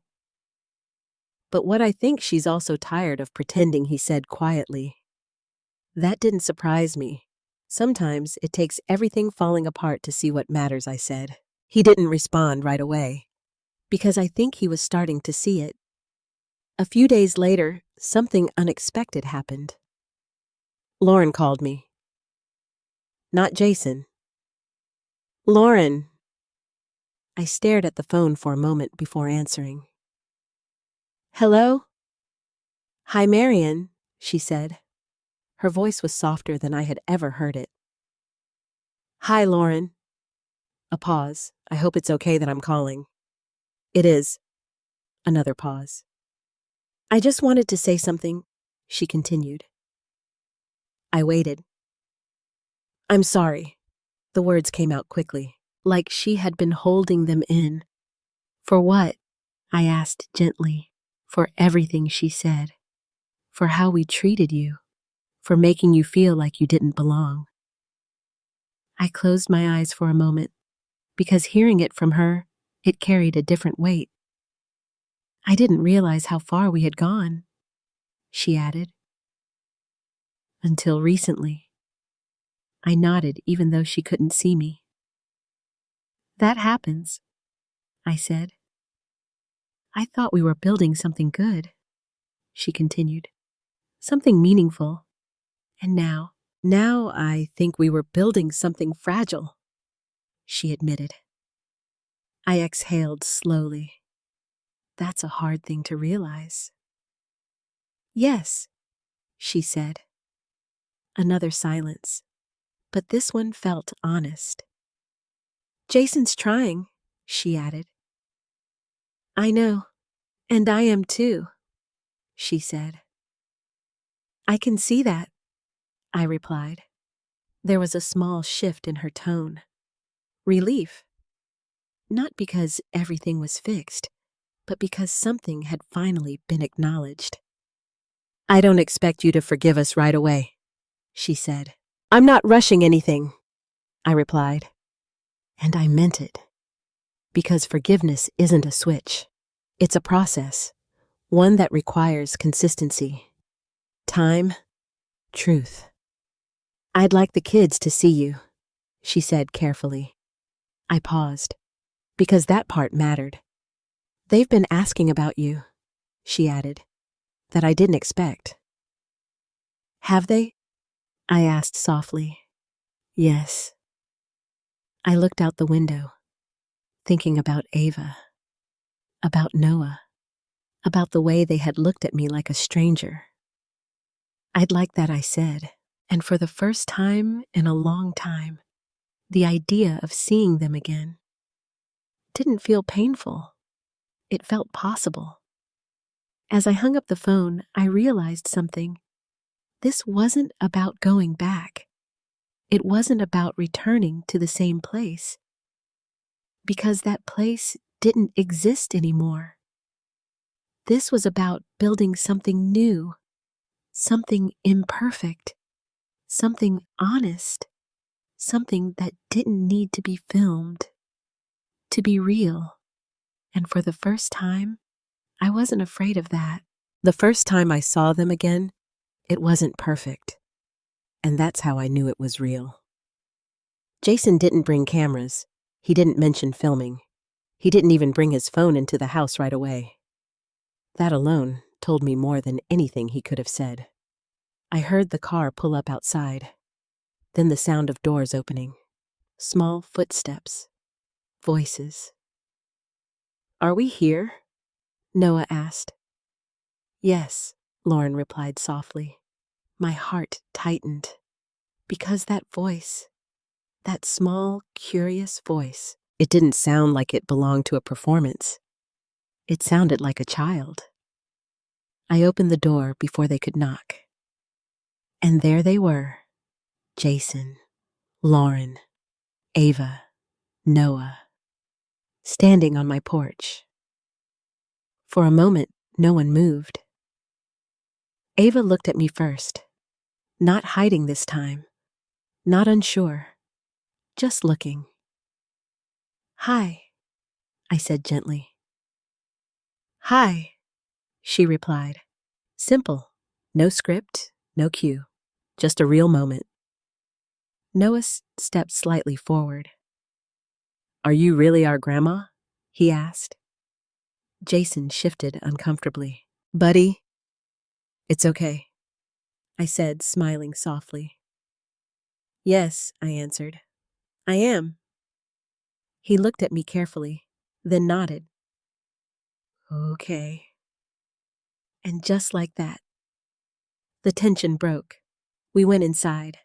But what I think she's also tired of pretending, he said quietly. That didn't surprise me. Sometimes it takes everything falling apart to see what matters, I said. He didn't respond right away, because I think he was starting to see it. A few days later, something unexpected happened. Lauren called me. Not Jason. Lauren. I stared at the phone for a moment before answering. Hello? Hi, Marion, she said. Her voice was softer than I had ever heard it. Hi, Lauren. A pause. I hope it's okay that I'm calling. It is. Another pause. I just wanted to say something, she continued. I waited. I'm sorry. The words came out quickly, like she had been holding them in. For what? I asked gently. For everything she said. For how we treated you. For making you feel like you didn't belong. I closed my eyes for a moment, because hearing it from her, it carried a different weight. I didn't realize how far we had gone, she added. Until recently. I nodded even though she couldn't see me. That happens, I said. I thought we were building something good, she continued. Something meaningful. And now I think we were building something fragile, she admitted. I exhaled slowly. That's a hard thing to realize. Yes, she said. Another silence, but this one felt honest. Jason's trying, she added. I know, and I am too, she said. I can see that, I replied. There was a small shift in her tone. Relief. Not because everything was fixed, but because something had finally been acknowledged. I don't expect you to forgive us right away, she said. I'm not rushing anything, I replied. And I meant it. Because forgiveness isn't a switch. It's a process, one that requires consistency, time, truth. I'd like the kids to see you, she said carefully. I paused, because that part mattered. They've been asking about you, she added, that I didn't expect. Have they? I asked softly. Yes. I looked out the window, thinking about Ava, about Noah, about the way they had looked at me like a stranger. I'd like that, I said, and for the first time in a long time, the idea of seeing them again didn't feel painful. It felt possible. As I hung up the phone, I realized something. This wasn't about going back. It wasn't about returning to the same place. Because that place didn't exist anymore. This was about building something new, something imperfect, something honest, something that didn't need to be filmed, to be real. And for the first time, I wasn't afraid of that. The first time I saw them again, it wasn't perfect. And that's how I knew it was real. Jason didn't bring cameras. He didn't mention filming. He didn't even bring his phone into the house right away. That alone told me more than anything he could have said. I heard the car pull up outside, then the sound of doors opening, small footsteps, voices. "Are we here?" Noah asked. "Yes," Lauren replied softly. My heart tightened, because that voice, that small, curious voice, it didn't sound like it belonged to a performance. It sounded like a child. I opened the door before they could knock. And there they were, Jason, Lauren, Ava, Noah, standing on my porch. For a moment, no one moved. Ava looked at me first, not hiding this time, not unsure, just looking. "Hi," I said gently. "Hi," she replied. Simple, no script, no cue, just a real moment. Noah stepped slightly forward. "Are you really our grandma?" he asked. Jason shifted uncomfortably. "Buddy, it's okay," I said, smiling softly. "Yes," I answered. "I am." He looked at me carefully, then nodded. "Okay." And just like that, the tension broke. We went inside.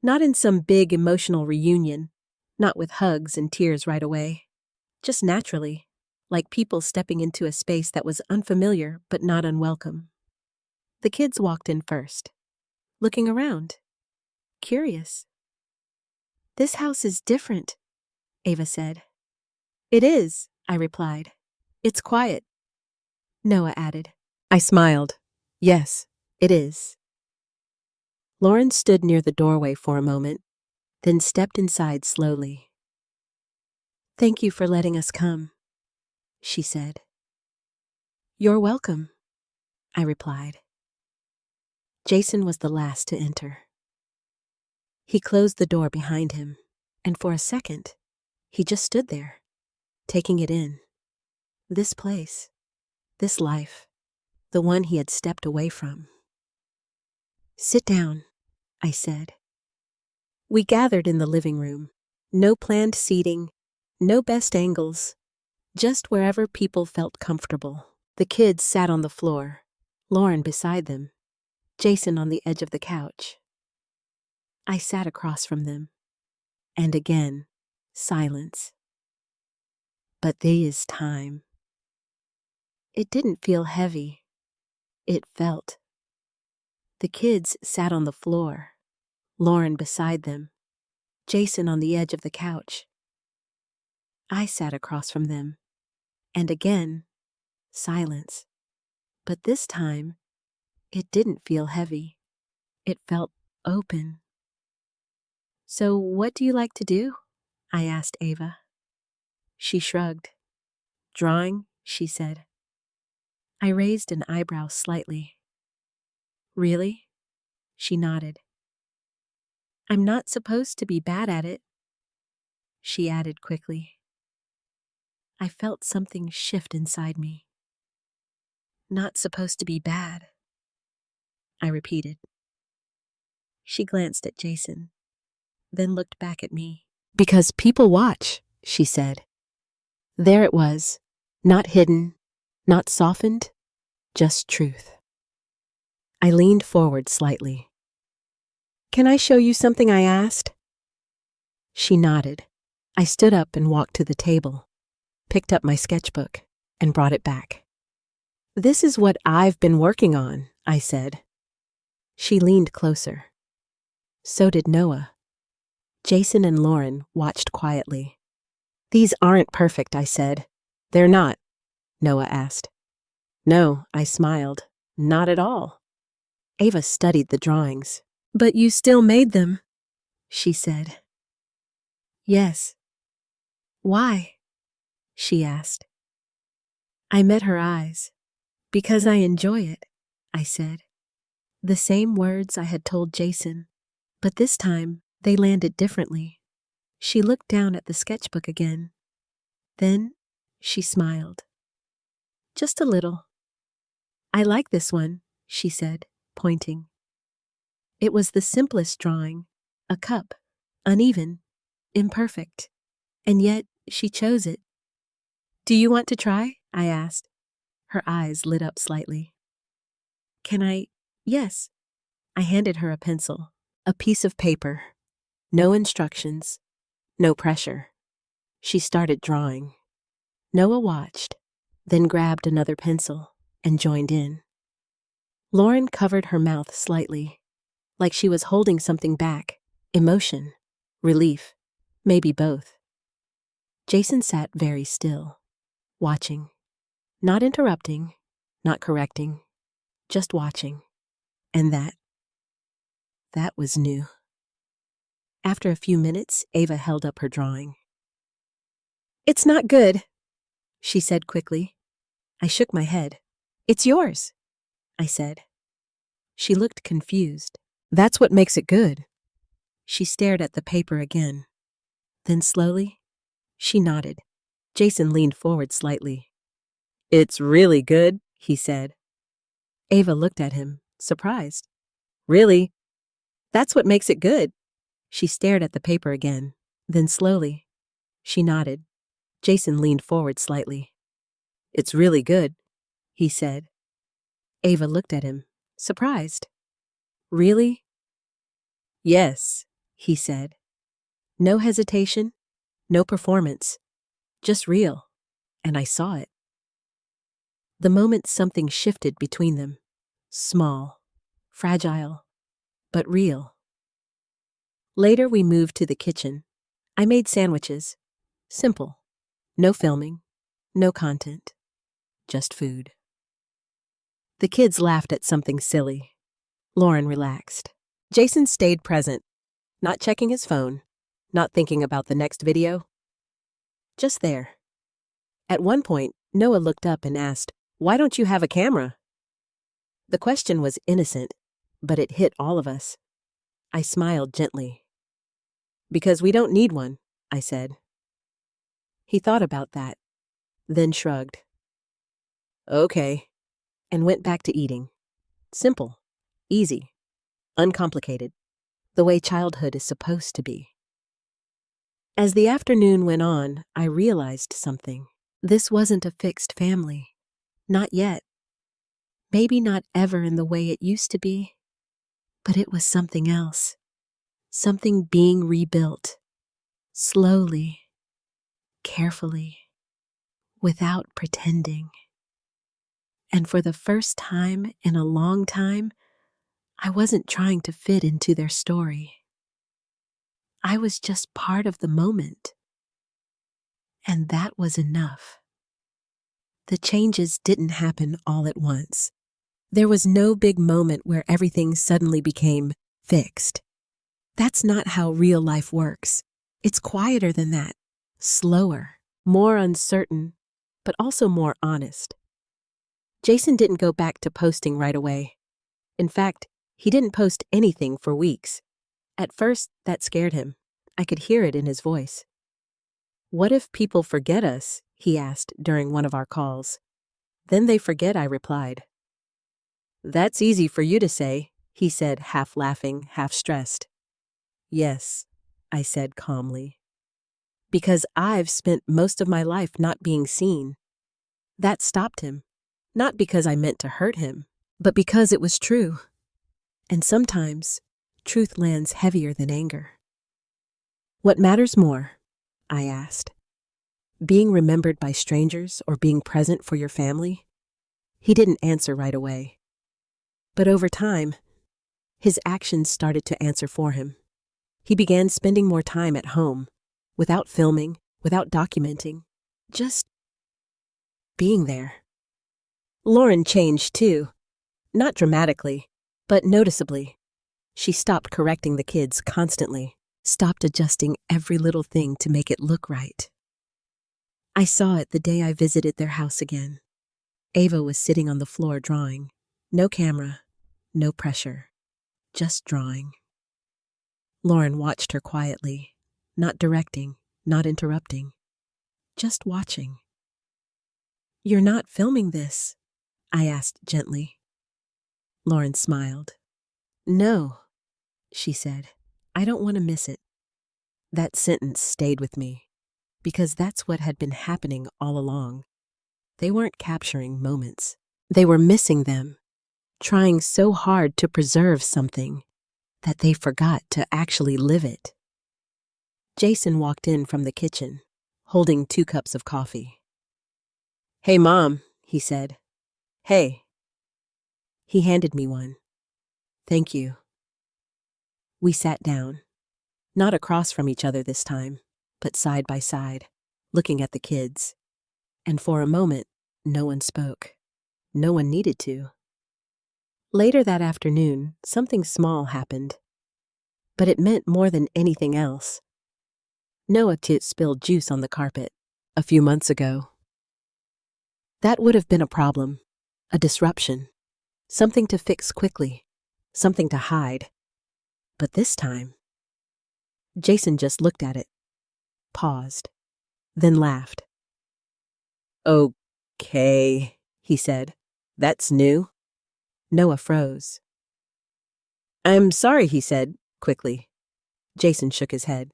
Not in some big emotional reunion, not with hugs and tears right away. Just naturally, like people stepping into a space that was unfamiliar but not unwelcome. The kids walked in first, looking around, curious. "This house is different," Ava said. "It is," I replied. "It's quiet." Noah added. I smiled. "Yes, it is." Lauren stood near the doorway for a moment, then stepped inside slowly. "Thank you for letting us come," she said. "You're welcome," I replied. Jason was the last to enter. He closed the door behind him, and for a second, he just stood there, taking it in. This place, this life, the one he had stepped away from. "Sit down," I said. We gathered in the living room. No planned seating, no best angles, just wherever people felt comfortable. The kids sat on the floor, Lauren beside them, Jason on the edge of the couch. I sat across from them, and again, silence. But this time, it didn't feel heavy. It felt. The kids sat on the floor, Lauren beside them, Jason on the edge of the couch. I sat across from them, and again, silence. But this time, it didn't feel heavy. It felt open. "So what do you like to do?" I asked Ava. She shrugged. "Drawing," she said. I raised an eyebrow slightly. "Really?" She nodded. "I'm not supposed to be bad at it," she added quickly. I felt something shift inside me. "Not supposed to be bad," I repeated. She glanced at Jason, then looked back at me. "Because people watch," she said. There it was, not hidden, not softened, just truth. I leaned forward slightly. "Can I show you something I asked?" She nodded. I stood up and walked to the table, picked up my sketchbook, and brought it back. "This is what I've been working on," I said. She leaned closer. So did Noah. Jason and Lauren watched quietly. "These aren't perfect," I said. "They're not," Noah asked. No, I smiled. Not at all. Ava studied the drawings. But you still made them, she said. Yes. Why? She asked. I met her eyes. Because I enjoy it, I said. The same words I had told Jason, but this time they landed differently. She looked down at the sketchbook again. Then she smiled. Just a little. I like this one, she said, pointing. It was the simplest drawing, a cup, uneven, imperfect, and yet she chose it. Do you want to try? I asked. Her eyes lit up slightly. Can I? Yes. I handed her a pencil, a piece of paper. No instructions, no pressure. She started drawing. Noah watched, then grabbed another pencil and joined in. Lauren covered her mouth slightly, like she was holding something back, emotion, relief, maybe both. Jason sat very still, watching, not interrupting, not correcting, just watching. And that was new. After a few minutes, Ava held up her drawing. It's not good, she said quickly. I shook my head. It's yours, I said. She looked confused. That's what makes it good. She stared at the paper again. Then slowly, she nodded. Jason leaned forward slightly. It's really good, he said. Ava looked at him, surprised. Really? That's what makes it good. She stared at the paper again. Then slowly, she nodded. Jason leaned forward slightly. It's really good, he said. Ava looked at him, surprised. Really? Yes, he said. No hesitation, no performance, just real, and I saw it. The moment something shifted between them, small, fragile, but real. Later we moved to the kitchen. I made sandwiches. Simple. No filming, no content, just food. The kids laughed at something silly. Lauren relaxed. Jason stayed present, not checking his phone, not thinking about the next video. Just there. At one point, Noah looked up and asked, "Why don't you have a camera?" The question was innocent, but it hit all of us. I smiled gently. Because we don't need one, I said. He thought about that, then shrugged. Okay, and went back to eating. Simple, easy, uncomplicated, the way childhood is supposed to be. As the afternoon went on, I realized something. This wasn't a fixed family. Not yet. Maybe not ever in the way it used to be. But it was something else. Something being rebuilt. Slowly. Carefully. Without pretending. And for the first time in a long time, I wasn't trying to fit into their story. I was just part of the moment. And that was enough. The changes didn't happen all at once. There was no big moment where everything suddenly became fixed. That's not how real life works. It's quieter than that, slower, more uncertain, but also more honest. Jason didn't go back to posting right away. In fact, he didn't post anything for weeks. At first, that scared him. I could hear it in his voice. What if people forget us? He asked during one of our calls. Then they forget, I replied. That's easy for you to say, he said, half laughing, half stressed. Yes, I said calmly. Because I've spent most of my life not being seen. That stopped him, not because I meant to hurt him, but because it was true. And sometimes, truth lands heavier than anger. What matters more? I asked. Being remembered by strangers or being present for your family? He didn't answer right away. But over time, his actions started to answer for him. He began spending more time at home, without filming, without documenting, just being there. Lauren changed too. Not dramatically, but noticeably. She stopped correcting the kids constantly, stopped adjusting every little thing to make it look right. I saw it the day I visited their house again. Ava was sitting on the floor drawing. No camera, no pressure, just drawing. Lauren watched her quietly, not directing, not interrupting, just watching. "You're not filming this?" I asked gently. Lauren smiled. "No," she said. "I don't want to miss it." That sentence stayed with me, because that's what had been happening all along. They weren't capturing moments. They were missing them, trying so hard to preserve something that they forgot to actually live it. Jason walked in from the kitchen, holding 2 cups of coffee. "Hey, Mom," he said. "Hey." He handed me one. "Thank you." We sat down, not across from each other this time, but side by side, looking at the kids. And for a moment, no one spoke. No one needed to. Later that afternoon, something small happened. But it meant more than anything else. Noah spilled juice on the carpet a few months ago. That would have been a problem, a disruption, something to fix quickly, something to hide. But this time, Jason just looked at it, paused, then laughed. "Okay," he said. "That's new." Noah froze. "I'm sorry," he said, quickly. Jason shook his head.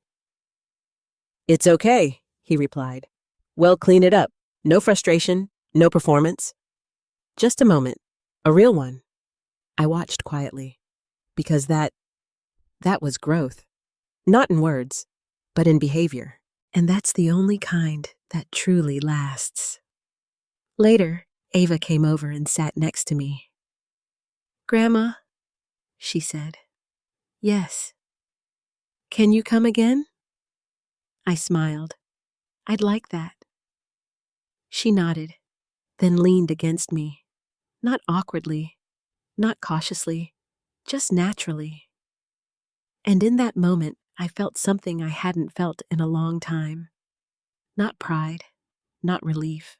"It's okay," he replied. "We'll clean it up. No frustration, no performance. Just a moment, a real one." I watched quietly, because that was growth. Not in words, but in behavior. And that's the only kind that truly lasts. Later, Ava came over and sat next to me. "Grandma," she said. "Yes." "Can you come again?" I smiled. "I'd like that." She nodded, then leaned against me. Not awkwardly, not cautiously, just naturally. And in that moment, I felt something I hadn't felt in a long time. Not pride, not relief,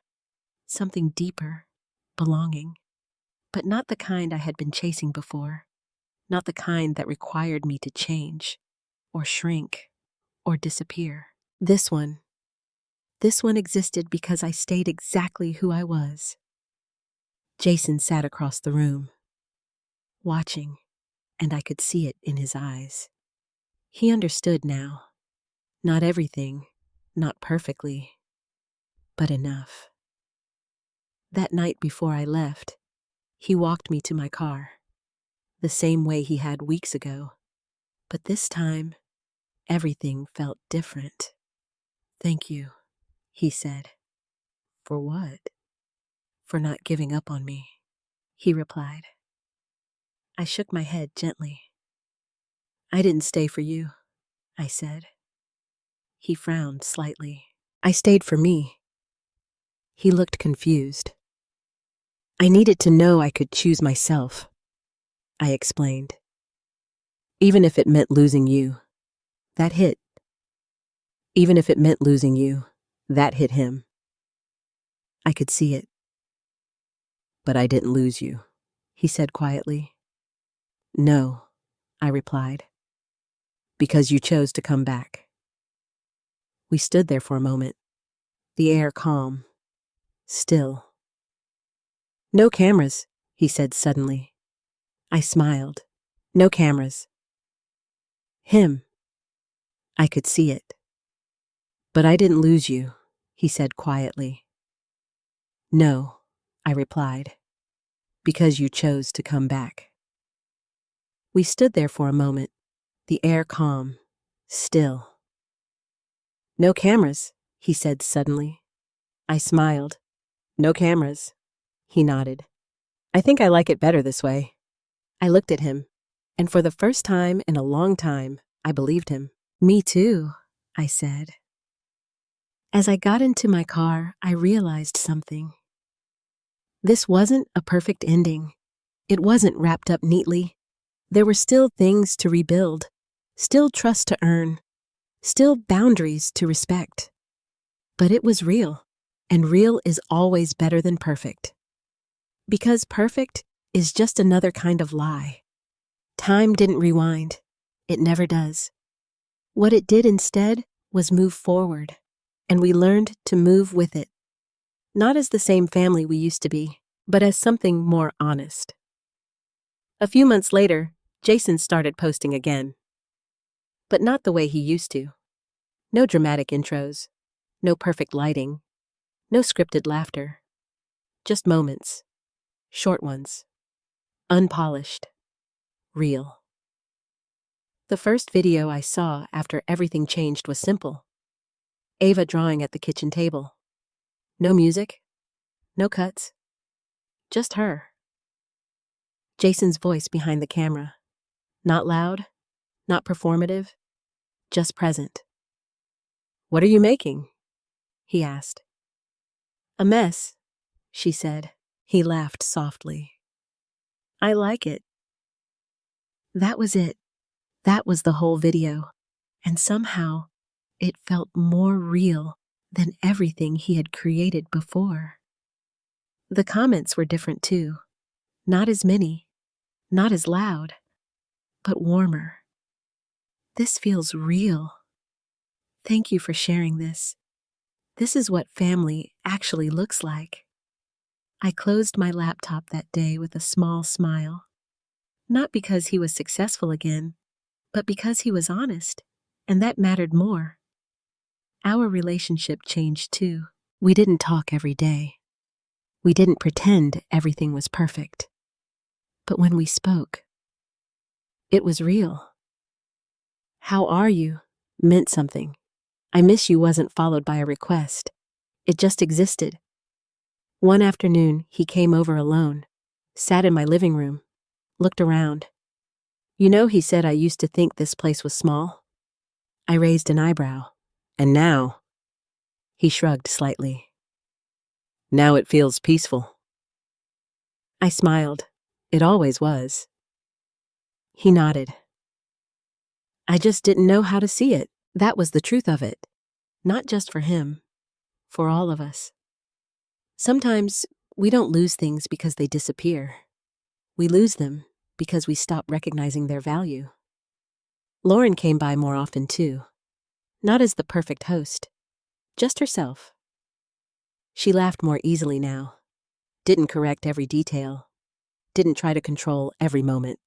something deeper, belonging. But not the kind I had been chasing before, not the kind that required me to change, or shrink, or disappear. This one existed because I stayed exactly who I was. Jason sat across the room, watching, and I could see it in his eyes. He understood now. Not everything, not perfectly, but enough. That night before I left, he walked me to my car, the same way he had weeks ago. But this time, everything felt different. "Thank you," he said. "For what?" "For not giving up on me," he replied. I shook my head gently. "I didn't stay for you," I said. He frowned slightly. "I stayed for me." He looked confused. "I needed to know I could choose myself," I explained. "Even if it meant losing you." That hit. Even if it meant losing you, that hit him. I could see it. "But I didn't lose you," he said quietly. "No," I replied. "Because you chose to come back." We stood there for a moment, the air calm, still. "No cameras," he said suddenly. I smiled. "No cameras." Him. I could see it. "But I didn't lose you," he said quietly. "No," I replied. "Because you chose to come back." We stood there for a moment, the air calm, still. "No cameras," he said suddenly. I smiled. "No cameras." He nodded. "I think I like it better this way." I looked at him, and for the first time in a long time, I believed him. "Me too," I said. As I got into my car, I realized something. This wasn't a perfect ending. It wasn't wrapped up neatly. There were still things to rebuild, still trust to earn, still boundaries to respect. But it was real, and real is always better than perfect. Because perfect is just another kind of lie. Time didn't rewind. It never does. What it did instead was move forward, and we learned to move with it. Not as the same family we used to be, but as something more honest. A few months later, Jason started posting again. But not the way he used to. No dramatic intros, no perfect lighting, no scripted laughter. Just moments, short ones, unpolished, real. The first video I saw after everything changed was simple. Ava drawing at the kitchen table. No music, no cuts, just her. Jason's voice behind the camera. Not loud, not performative, just present. "What are you making?" he asked. "A mess," she said. He laughed softly. "I like it." That was it. That was the whole video. And somehow, it felt more real than everything he had created before. The comments were different too. Not as many, not as loud, but warmer. "This feels real. Thank you for sharing this. This is what family actually looks like." I closed my laptop that day with a small smile. Not because he was successful again, but because he was honest, and that mattered more. Our relationship changed too. We didn't talk every day. We didn't pretend everything was perfect. But when we spoke, it was real. "How are you?" meant something. "I miss you" wasn't followed by a request. It just existed. One afternoon, he came over alone, sat in my living room, looked around. "You know," he said, "I used to think this place was small." I raised an eyebrow. "And now?" He shrugged slightly. "Now it feels peaceful." I smiled. It always was. He nodded. "I just didn't know how to see it." That was the truth of it. Not just for him, for all of us. Sometimes we don't lose things because they disappear. We lose them because we stop recognizing their value. Lauren came by more often too. Not as the perfect host, just herself. She laughed more easily now. Didn't correct every detail. Didn't try to control every moment.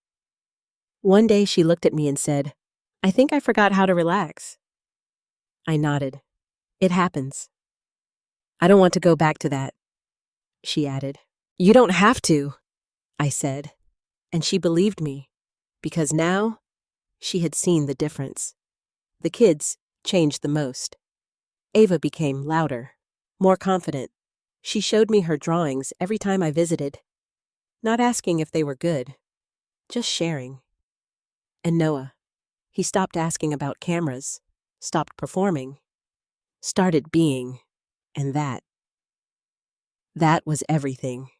One day she looked at me and said, "I think I forgot how to relax." I nodded. "It happens." "I don't want to go back to that," she added. "You don't have to," I said. And she believed me, because now she had seen the difference. The kids changed the most. Ava became louder, more confident. She showed me her drawings every time I visited, not asking if they were good, just sharing. And Noah, he stopped asking about cameras, stopped performing, started being, and that was everything.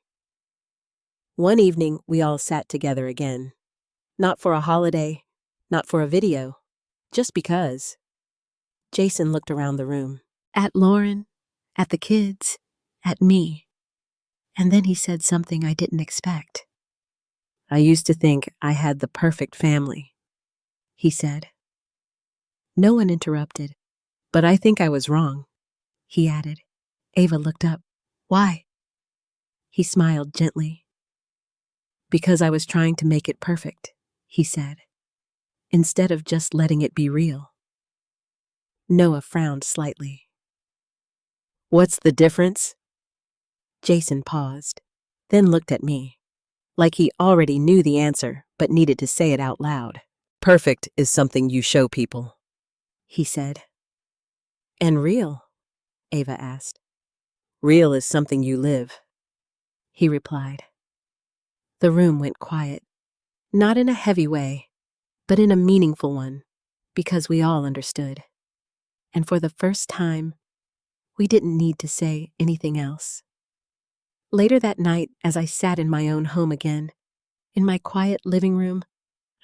One evening, we all sat together again. Not for a holiday, not for a video, just because. Jason looked around the room. At Lauren, at the kids, at me. And then he said something I didn't expect. "I used to think I had the perfect family," he said. No one interrupted. "But I think I was wrong," he added. Ava looked up. "Why?" He smiled gently. "Because I was trying to make it perfect," he said, "instead of just letting it be real." Noah frowned slightly. "What's the difference?" Jason paused, then looked at me, like he already knew the answer but needed to say it out loud. "Perfect is something you show people," he said. "And real?" Ava asked. "Real is something you live," he replied. The room went quiet, not in a heavy way, but in a meaningful one, because we all understood. And for the first time, we didn't need to say anything else. Later that night, as I sat in my own home again, in my quiet living room,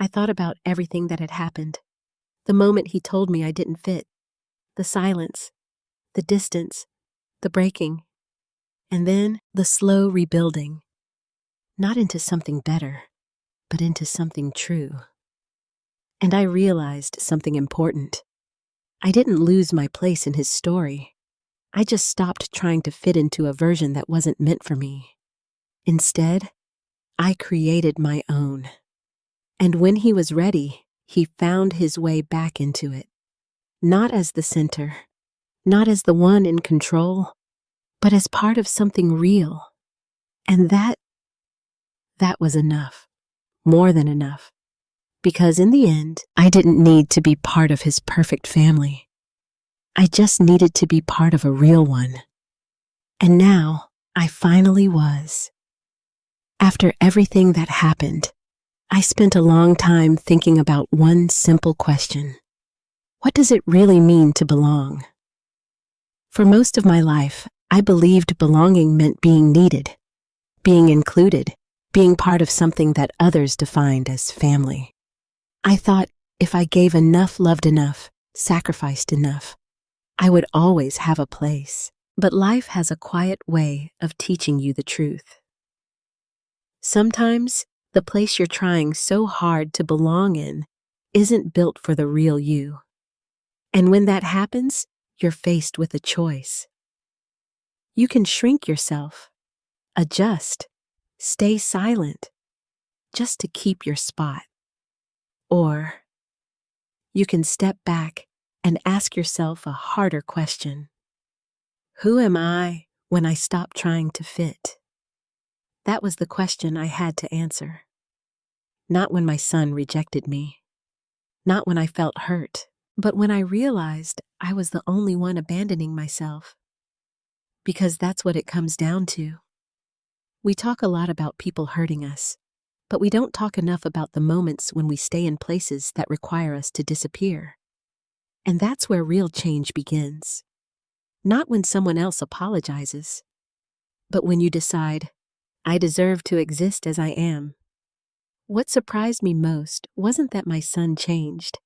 I thought about everything that had happened. The moment he told me I didn't fit, the silence, the distance, the breaking, and then the slow rebuilding, not into something better, but into something true. And I realized something important. I didn't lose my place in his story. I just stopped trying to fit into a version that wasn't meant for me. Instead, I created my own. And when he was ready, he found his way back into it. Not as the center, not as the one in control, but as part of something real. And that was enough. More than enough. Because in the end, I didn't need to be part of his perfect family. I just needed to be part of a real one. And now, I finally was. After everything that happened, I spent a long time thinking about one simple question. What does it really mean to belong? For most of my life, I believed belonging meant being needed, being included, being part of something that others defined as family. I thought if I gave enough, loved enough, sacrificed enough, I would always have a place. But life has a quiet way of teaching you the truth. Sometimes, the place you're trying so hard to belong in isn't built for the real you. And when that happens, you're faced with a choice. You can shrink yourself, adjust, stay silent, just to keep your spot. Or you can step back and ask yourself a harder question. Who am I when I stop trying to fit? That was the question I had to answer. Not when my son rejected me. Not when I felt hurt, but when I realized I was the only one abandoning myself. Because that's what it comes down to. We talk a lot about people hurting us, but we don't talk enough about the moments when we stay in places that require us to disappear. And that's where real change begins. Not when someone else apologizes, but when you decide, I deserve to exist as I am. What surprised me most wasn't that my son changed.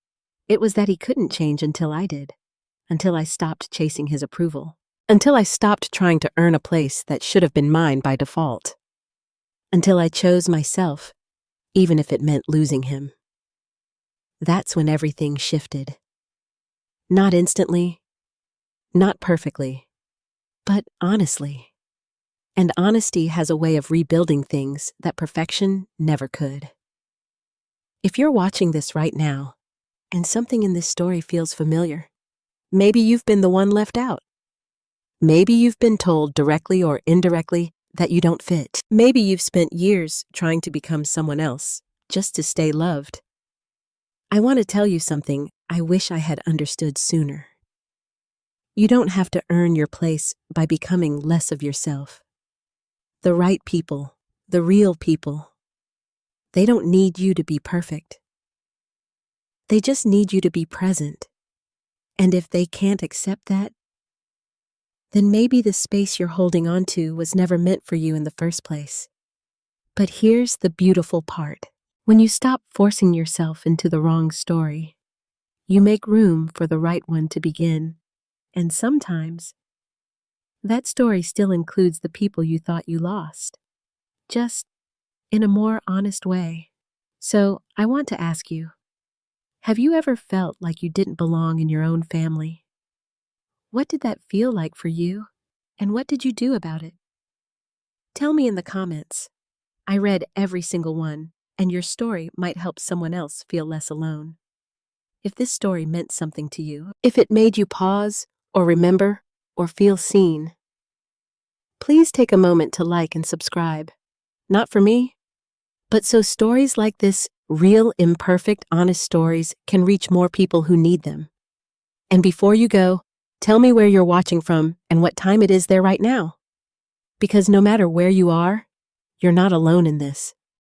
It was that he couldn't change until I did, until I stopped chasing his approval, until I stopped trying to earn a place that should have been mine by default, until I chose myself, even if it meant losing him. That's when everything shifted. Not instantly, not perfectly, but honestly. And honesty has a way of rebuilding things that perfection never could. If you're watching this right now, and something in this story feels familiar, maybe you've been the one left out. Maybe you've been told directly or indirectly that you don't fit. Maybe you've spent years trying to become someone else, just to stay loved. I want to tell you something I wish I had understood sooner. You don't have to earn your place by becoming less of yourself. The right people, the real people, they don't need you to be perfect. They just need you to be present. And if they can't accept that, then maybe the space you're holding on to was never meant for you in the first place. But here's the beautiful part. When you stop forcing yourself into the wrong story, you make room for the right one to begin. And sometimes, that story still includes the people you thought you lost, just in a more honest way. So, I want to ask you, have you ever felt like you didn't belong in your own family? What did that feel like for you, and what did you do about it? Tell me in the comments. I read every single one, and your story might help someone else feel less alone. If this story meant something to you, if it made you pause, or remember, or feel seen, please take a moment to like and subscribe. Not for me, but so stories like this, real, imperfect, honest stories, can reach more people who need them. And before you go, tell me where you're watching from and what time it is there right now. Because no matter where you are, you're not alone in this.